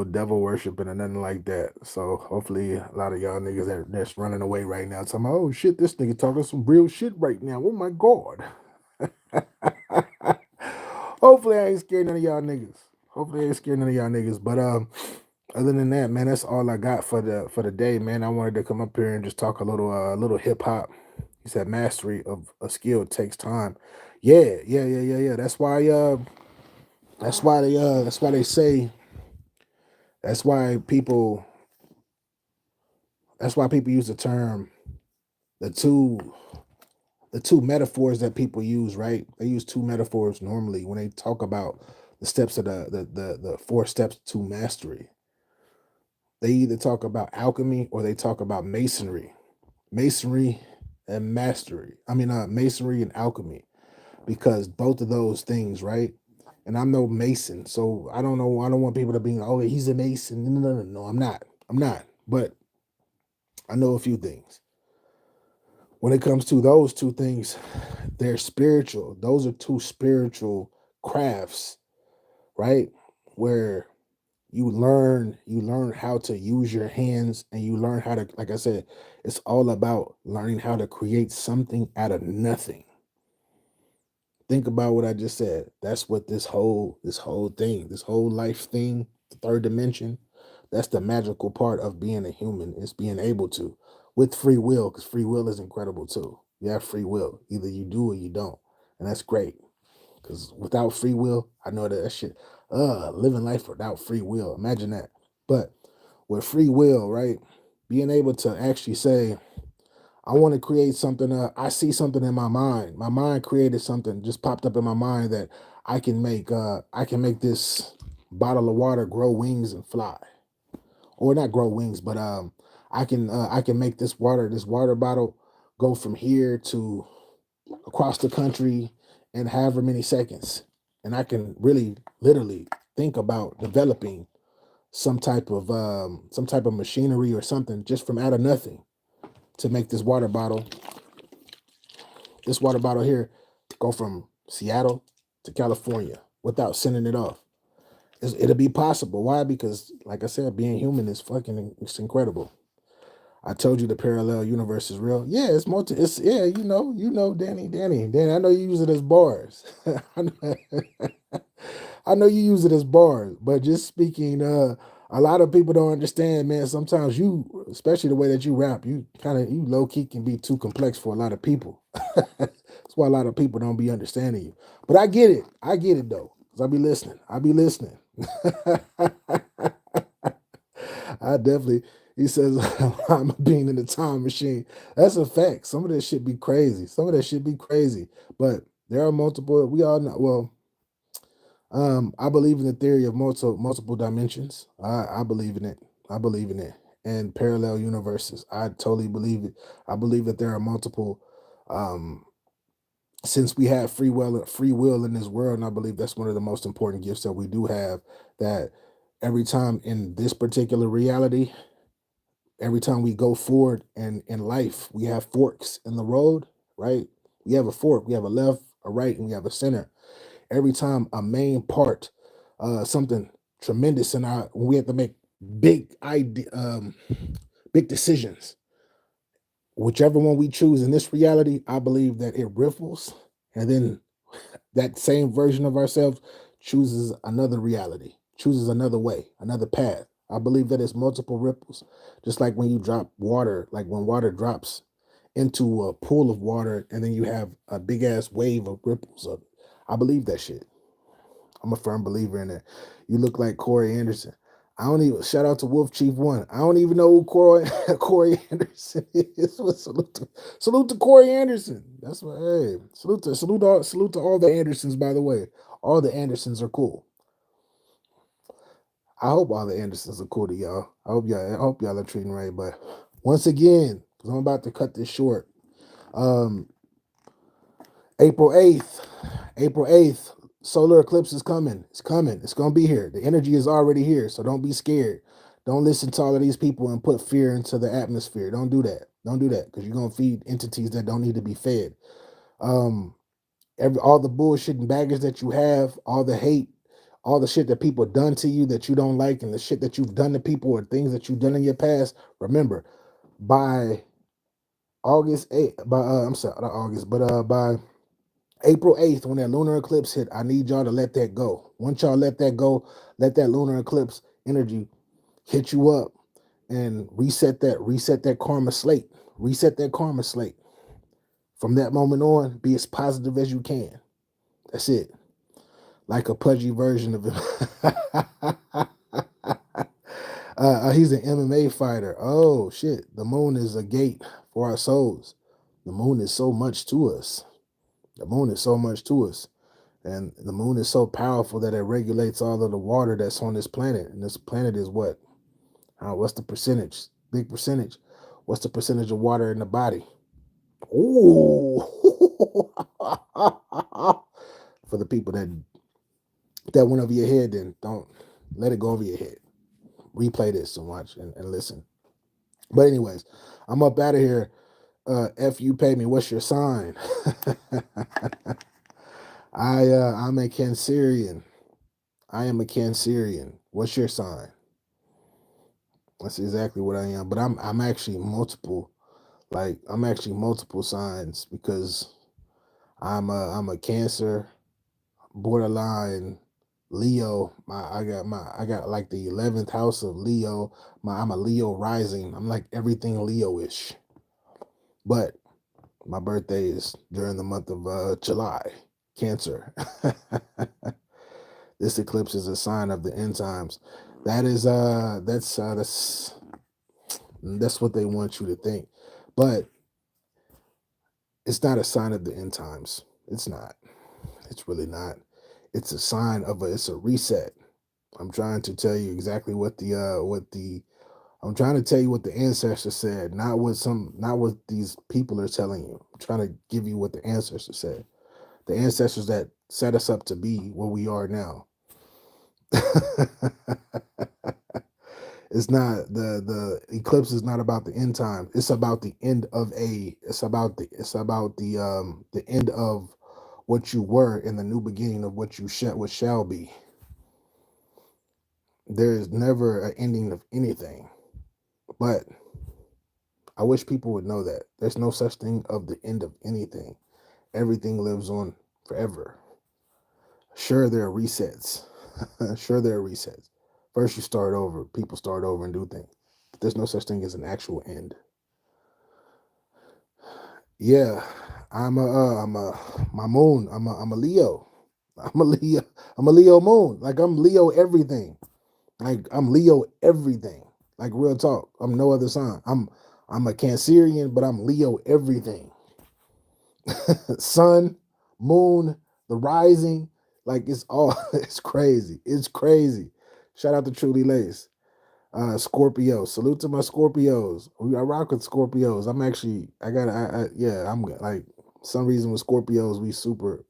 Speaker 1: devil worshiping or nothing like that. So hopefully a lot of y'all niggas that's running away right now talking about, oh shit, this nigga talking some real shit right now. Oh my God. Hopefully I ain't scared none of y'all niggas. Hopefully I ain't scared none of y'all niggas. But other than that, man, that's all I got for the day, man. I wanted to come up here and just talk a little hip hop. He said mastery of a skill takes time. Yeah. That's why they say that's why people use the term the two metaphors that people use, right? They use 2 metaphors normally when they talk about the steps of the 4 steps to mastery. They either talk about alchemy or they talk about masonry. Masonry and mastery. Masonry and alchemy, because both of those things, right? And I'm no mason, so I don't know. I don't want people to be, oh, he's a mason. No, I'm not. I'm not. But I know a few things. When it comes to those 2 things, they're spiritual. Those are 2 spiritual crafts, right? Where you learn how to use your hands, and you learn how to, like I said, it's all about learning how to create something out of nothing. Think about what I just said. That's what this whole thing, this whole life thing, the third dimension, that's the magical part of being a human, is being able to, with free will, because free will is incredible too. You have free will. Either you do or you don't. And that's great. Because without free will, I know that shit, living life without free will. Imagine that. But with free will, right? Being able to actually say, I want to create something. I see something in my mind. My mind created something, just popped up in my mind that I can make. I can make this bottle of water grow wings and fly, or not grow wings, but I can make this water bottle go from here to across the country in however many seconds, and I can really, literally think about developing some type of machinery or something just from out of nothing to make this water bottle here go from Seattle to California without sending it off. It'll be possible. Why? Because, like I said, being human is it's incredible. I told you the parallel universe is real. Yeah, it's multi. It's yeah, Danny. I know you use it as bars. I know, I know you use it as bars, but just speaking, a lot of people don't understand, man. Sometimes you, especially the way that you rap, you low key can be too complex for a lot of people. That's why a lot of people don't be understanding you. But I get it. I get it though, cause I be listening. I be listening. I definitely. He says, I'm being in the time machine. That's a fact. Some of this shit be crazy. Some of that shit be crazy. But there are multiple, we all know, well, I believe in the theory of multiple dimensions. I believe in it. I believe in it. And parallel universes. I totally believe it. I believe that there are multiple, um, since we have free will in this world, and I believe that's one of the most important gifts that we do have, that every time in this particular reality, every time we go forward in life, we have forks in the road, right? We have a fork, we have a left, a right, and we have a center. Every time a main part, something tremendous in our, when we have to make big idea, big decisions, whichever one we choose in this reality, I believe that it ripples, and then that same version of ourselves chooses another reality, chooses another way, another path. I believe that it's multiple ripples. Just like when you drop water, like when water drops into a pool of water and then you have a big ass wave of ripples of it. I believe that shit. I'm a firm believer in that. You look like Corey Anderson. I don't even shout out to Wolf Chief One. I don't even know who Corey Corey Anderson is. Salute to Corey Anderson. That's what. Hey, salute to all the Andersons. By the way, all the Andersons are cool. I hope all the Andersons are cool to y'all. I hope y'all are treating right. But once again, because I'm about to cut this short. Um, April 8th. April 8th. Solar eclipse is coming. It's coming. It's gonna be here. The energy is already here. So don't be scared. Don't listen to all of these people and put fear into the atmosphere. Don't do that. Don't do that. Because you're gonna feed entities that don't need to be fed. Um, all the bullshit and baggage that you have, all the hate, all the shit that people done to you that you don't like, and the shit that you've done to people or things that you've done in your past. Remember, by August 8th, by I'm sorry, not August, but by April 8th, when that lunar eclipse hit, I need y'all to let that go. Once y'all let that go, let that lunar eclipse energy hit you up and reset that karma slate. Reset that karma slate. From that moment on, be as positive as you can. That's it. Like a pudgy version of him. He's an MMA fighter. Oh shit. The moon is a gate for our souls. The moon is so much to us. The moon is so much to us. And the moon is so powerful that it regulates all of the water that's on this planet. And this planet is what? What's the percentage? Big percentage. What's the percentage of water in the body? Ooh. For the people that went over your head, then don't let it go over your head. Replay this and watch and listen. But anyways, I'm up out of here. F you pay me. What's your sign? I'm a Cancerian. I am a Cancerian. What's your sign? That's exactly what I am. But I'm actually multiple. Like I'm actually multiple signs because I'm a Cancer, borderline Leo. I got like the 11th house of Leo. I'm a Leo rising. I'm like everything Leo-ish. But my birthday is during the month of July. Cancer. This eclipse is a sign of the end times. That's what they want you to think. But it's not a sign of the end times. It's not. It's really not. It's a sign of it's a reset. I'm trying to tell you exactly I'm trying to tell you what the ancestors said, not what these people are telling you. I'm trying to give you what the ancestors said. The ancestors that set us up to be where we are now. It's not the eclipse is not about the end time. It's about the end of the end of what you were in the new beginning of what shall be. There is never an ending of anything. But I wish people would know that. There's no such thing of the end of anything. Everything lives on forever. Sure, there are resets. Sure, there are resets. First, you start over. People start over and do things. But there's no such thing as an actual end. Yeah, my moon. I'm a Leo. I'm a Leo. I'm a Leo moon. Like I'm Leo everything. Like I'm Leo everything. Like real talk. I'm no other sign. I'm a Cancerian, but I'm Leo everything. Sun, moon, the rising, like it's all it's crazy. It's crazy. Shout out to Truly Lace. Scorpio. Salute to my Scorpios. I rock with Scorpios. I'm actually yeah, I'm like some reason with Scorpios we super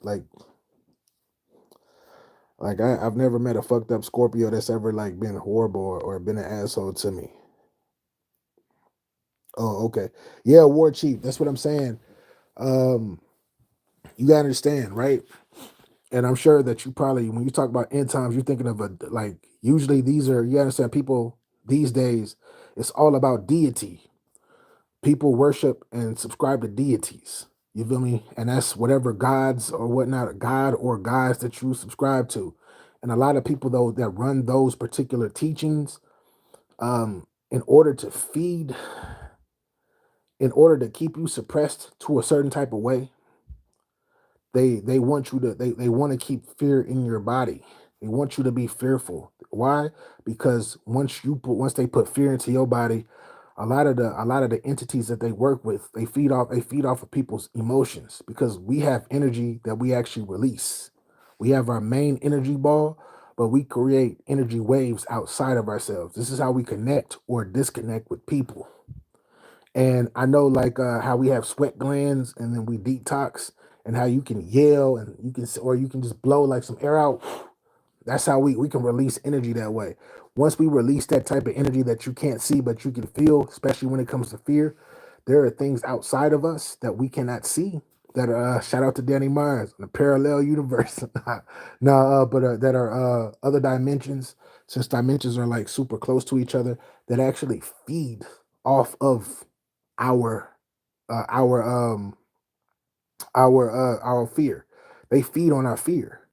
Speaker 1: I've never met a fucked up Scorpio that's ever like been horrible or been an asshole to me. Oh, okay. Yeah, War Chief. That's what I'm saying. Um, you gotta understand, right? And I'm sure that you probably, when you talk about end times, you're thinking of usually you understand people these days, it's all about deity. People worship and subscribe to deities. You feel me? And that's whatever gods or whatnot, God or gods that you subscribe to. And a lot of people, though, that run those particular teachings, in order to feed, in order to keep you suppressed to a certain type of way, they want you to, they want to keep fear in your body. They want you to be fearful. Why? Because once they put fear into your body, a lot of the entities that they work with, they feed off of people's emotions, because we have energy that we actually release. We have our main energy ball, but we create energy waves outside of ourselves. This is how we connect or disconnect with people. And I know, like, how we have sweat glands and then we detox, and how you can yell and or you can just blow like some air out. That's how we can release energy that way. Once we release that type of energy that you can't see but you can feel, especially when it comes to fear, there are things outside of us that we cannot see. That are shout out to Danny Myers in a parallel universe. No, but that are other dimensions. Since dimensions are like super close to each other, that actually feed off of our uh, our um our fear. They feed on our fear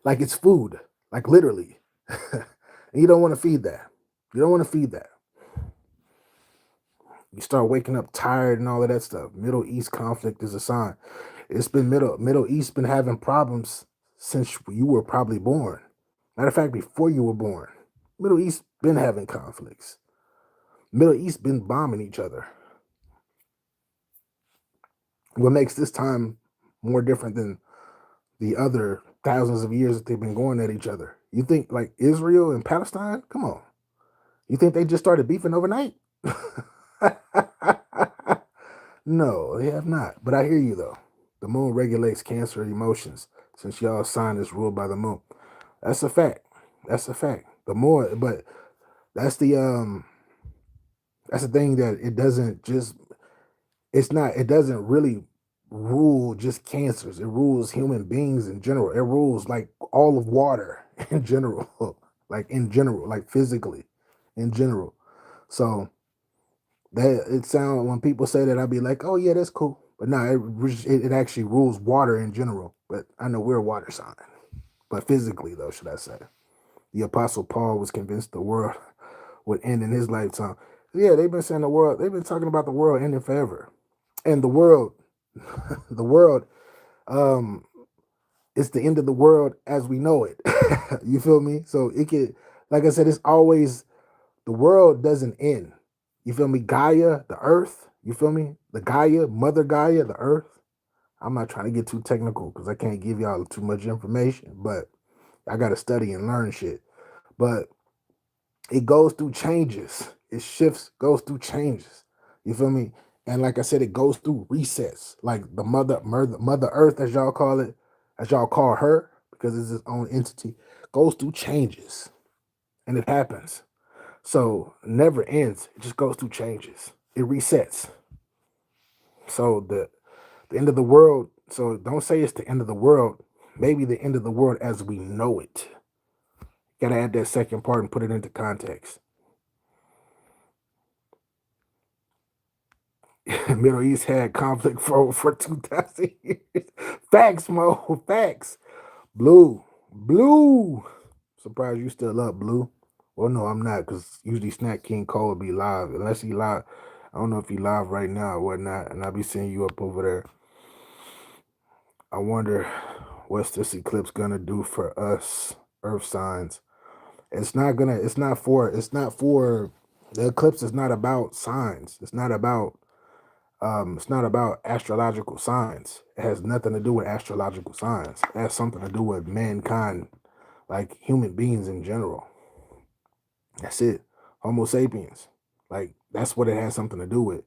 Speaker 1: like it's food, like literally. And you don't want to feed that. You don't want to feed that. You start waking up tired and all of that stuff. Middle East conflict is a sign. It's been Middle East been having problems since you were probably born. Matter of fact, before you were born, Middle East been having conflicts. Middle East been bombing each other. What makes this time more different than the other thousands of years that they've been going at each other? You think like Israel and Palestine? Come on. You think they just started beefing overnight? No, they have not. But I hear you though. The moon regulates Cancer emotions, since y'all sign is ruled by the moon. That's a fact. That's a fact. The more, but that's the um that's the thing, that it doesn't just it's not it doesn't really rule just cancers. It rules human beings in general. It rules like all of water in general. Like in general, like physically in general. So that it sound when people say that, I'd be like, oh yeah, that's cool. But no, it actually rules water in general. But I know we're a water sign. But physically though, should I say. The apostle Paul was convinced the world would end in his lifetime. Yeah, they've been saying they've been talking about the world ending forever. And the world, the world, um, it's the end of the world as we know it. You feel me? So it could, like I said, it's always, the world doesn't end. You feel me? Gaia, the earth, you feel me? The Gaia, Mother Gaia, the earth. I'm not trying to get too technical because I can't give y'all too much information, but I got to study and learn shit. But it goes through changes. It shifts, goes through changes. You feel me? And like I said, it goes through resets. Like the mother Earth, as y'all call it, as y'all call her, because it's its own entity, goes through changes. And it happens. So it never ends. It just goes through changes. It resets. So the end of the world. So don't say it's the end of the world. Maybe the end of the world as we know it. Gotta add that second part and put it into context. Middle East had conflict for 2,000 years. Facts, Mo. Facts. Blue. Surprised you still up, Blue. Well, no, I'm not, because usually Snack King Cole would be live. Unless he live. I don't know if he live right now or whatnot. And I'll be seeing you up over there. I wonder what's this eclipse gonna do for us, Earth signs. It's not for the eclipse is not about signs. It's not about astrological signs. It has nothing to do with astrological signs. It has something to do with mankind, like human beings in general. That's it. Homo sapiens. Like that's what it has something to do with.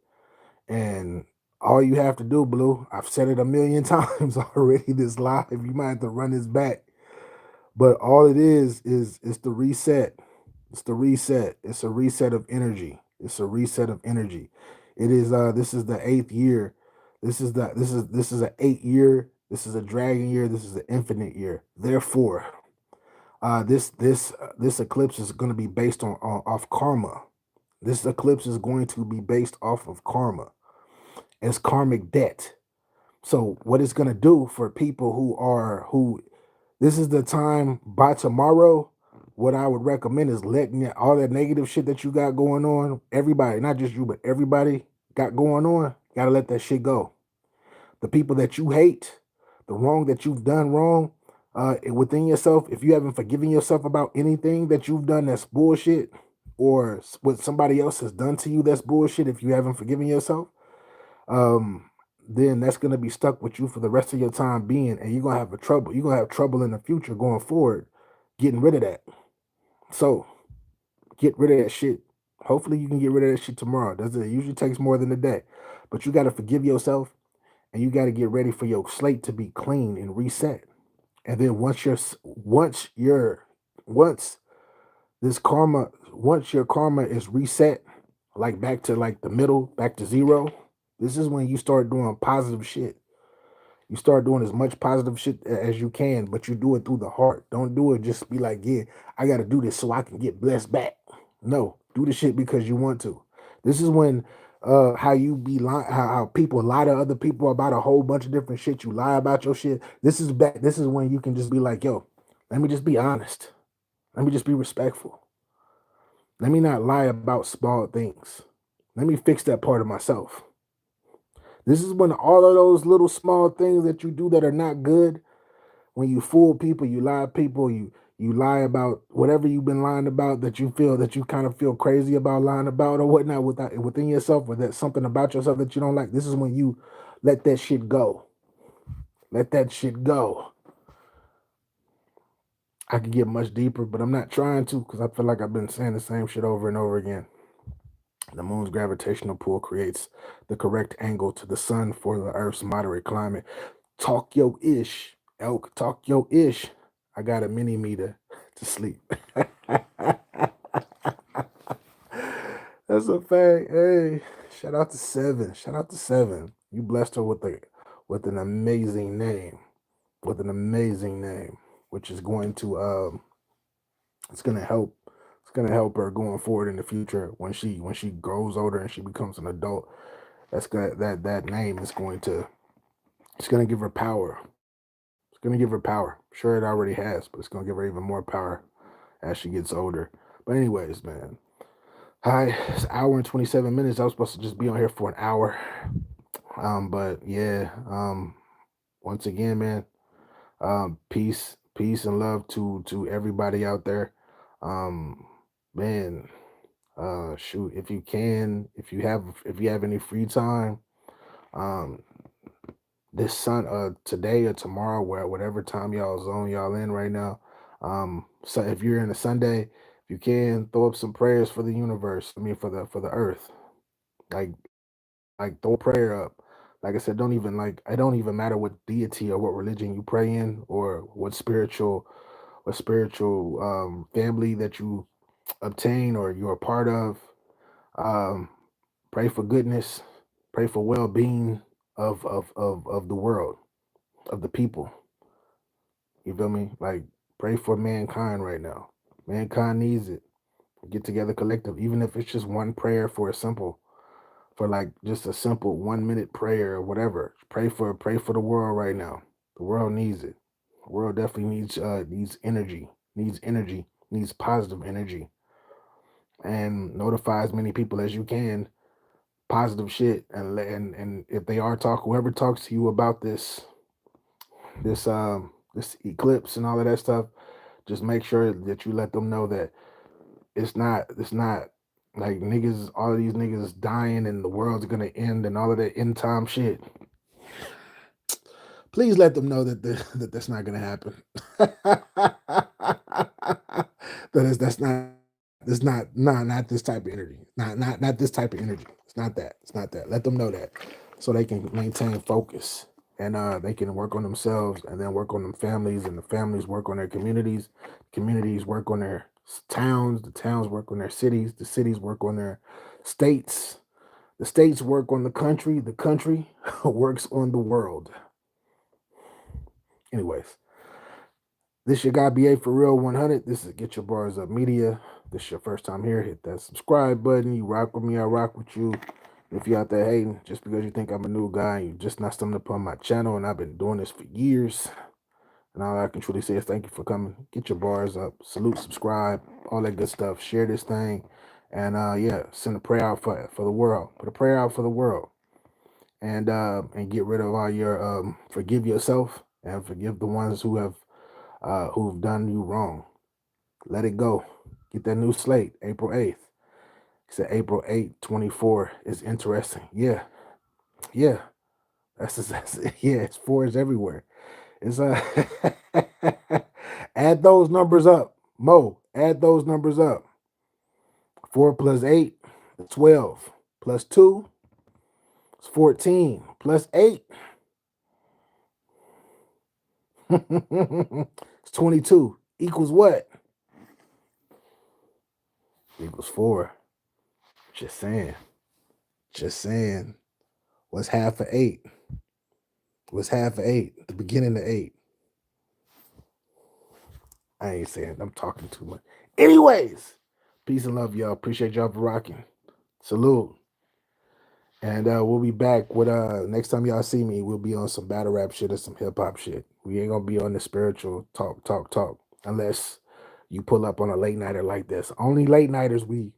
Speaker 1: And all you have to do, Blue, I've said it a million times already this live. You might have to run this back. But all it is it's the reset. It's the reset. It's a reset of energy. It's a reset of energy. It is this is the eighth year. This is an 8 year. This is a dragon year. This is an infinite year. Therefore, this eclipse is going to be based on off karma. This eclipse is going to be based off of karma. It's karmic debt. So what it's going to do for people who this is the time by tomorrow. What I would recommend is letting all that negative shit that you got going on, everybody, not just you, but everybody got going on, got to let that shit go. The people that you hate, the wrong that you've done wrong, within yourself, if you haven't forgiven yourself about anything that you've done that's bullshit, or what somebody else has done to you that's bullshit, if you haven't forgiven yourself, um, then that's gonna be stuck with you for the rest of your time being, and you're gonna have a trouble. You're gonna have trouble in the future going forward, getting rid of that. So get rid of that shit. Hopefully you can get rid of that shit tomorrow. Does it usually takes more than a day? But you gotta forgive yourself and you gotta get ready for your slate to be clean and reset. And then once this karma, once your karma is reset, like back to like the middle, back to zero, this is when you start doing positive shit. You start doing as much positive shit as you can, but you do it through the heart. Don't do it just be like, yeah, I got to do this so I can get blessed back. No, do the shit because you want to. This is when how you be how people lie to other people about a whole bunch of different shit. You lie about your shit. This is when you can just be like, yo, let me just be honest. Let me just be respectful. Let me not lie about small things. Let me fix that part of myself. This is when all of those little small things that you do that are not good, when you fool people, you lie to people, you lie about whatever you've been lying about that you feel that you kind of feel crazy about lying about or whatnot within yourself, or that's something about yourself that you don't like. This is when you let that shit go. Let that shit go. I could get much deeper, but I'm not trying to because I feel like I've been saying the same shit over and over again. The moon's gravitational pull creates the correct angle to the sun for the Earth's moderate climate. Talk yo ish, elk. Talk yo ish. I got a mini meter to sleep. That's a fact. Hey, shout out to Seven. Shout out to Seven. You blessed her with an amazing name. With an amazing name, which is going to it's gonna help. It's gonna help her going forward in the future when she grows older and she becomes an adult. That name is going to, it's gonna give her power. It's gonna give her power. Sure, it already has, but it's gonna give her even more power as she gets older. But anyways, man. Hi, it's an hour and 27 minutes. I was supposed to just be on here for an hour. But yeah, once again, man, peace and love to everybody out there. Um, man, shoot, if you can, if you have any free time, um, this today or tomorrow, whatever time y'all zone y'all in right now. So if you're in a Sunday, if you can throw up some prayers for the universe. I mean, for the earth, like throw a prayer up. Like I said, don't even like it don't even matter what deity or what religion you pray in or what spiritual family that you obtain or you're a part of. Um, pray for goodness, pray for well-being of the world, of the people. You feel me? Like pray for mankind right now. Mankind needs it. Get together collective, even if it's just one prayer for like just a simple 1 minute prayer or whatever. Pray for the world right now. The world needs it. The world definitely needs energy, needs positive energy. And notify as many people as you can positive shit, and if they are whoever talks to you about this eclipse and all of that stuff, just make sure that you let them know that it's not like niggas, all of these niggas dying and the world's gonna end and all of that end time shit. Please let them know that that's not gonna happen. That's not, that's not, nah, not this type of energy. Not this type of energy. It's not that. It's not that. Let them know that so they can maintain focus and they can work on themselves and then work on them families, and the families work on their communities, communities work on their towns, the towns work on their cities, the cities work on their states, the states work on the country works on the world. Anyways, this your guy BA for real 100. This is Get Your Bars Up Media. This is your first time here. Hit that subscribe button. You rock with me, I rock with you. If you out there hating, just because you think I'm a new guy and you just not stumbled upon my channel, and I've been doing this for years, and all I can truly say is thank you for coming. Get your bars up. Salute, subscribe, all that good stuff. Share this thing. And yeah, send a prayer out for the world. Put a prayer out for the world. And get rid of all your forgive yourself and forgive the ones who have who've done you wrong. Let it go. Get that new slate, April 8th. He said April 8th, 24 is interesting. Yeah, yeah. That's yeah, it's fours everywhere. It's add those numbers up. Mo, add those numbers up. 4 plus 8 is 12. Plus 2 is 14. Plus 8 it's 22. Equals what? Equals 4. Just saying. Just saying. What's half of 8? What's half of 8? The beginning of 8. I ain't saying. I'm talking too much. Anyways, peace and love, y'all. Appreciate y'all for rocking. Salute. And we'll be back with next time y'all see me, we'll be on some battle rap shit or some hip hop shit. We ain't gonna be on the spiritual talk unless you pull up on a late nighter like this. Only late nighters we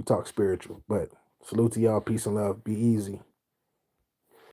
Speaker 1: talk spiritual. But salute to y'all, peace and love. Be easy.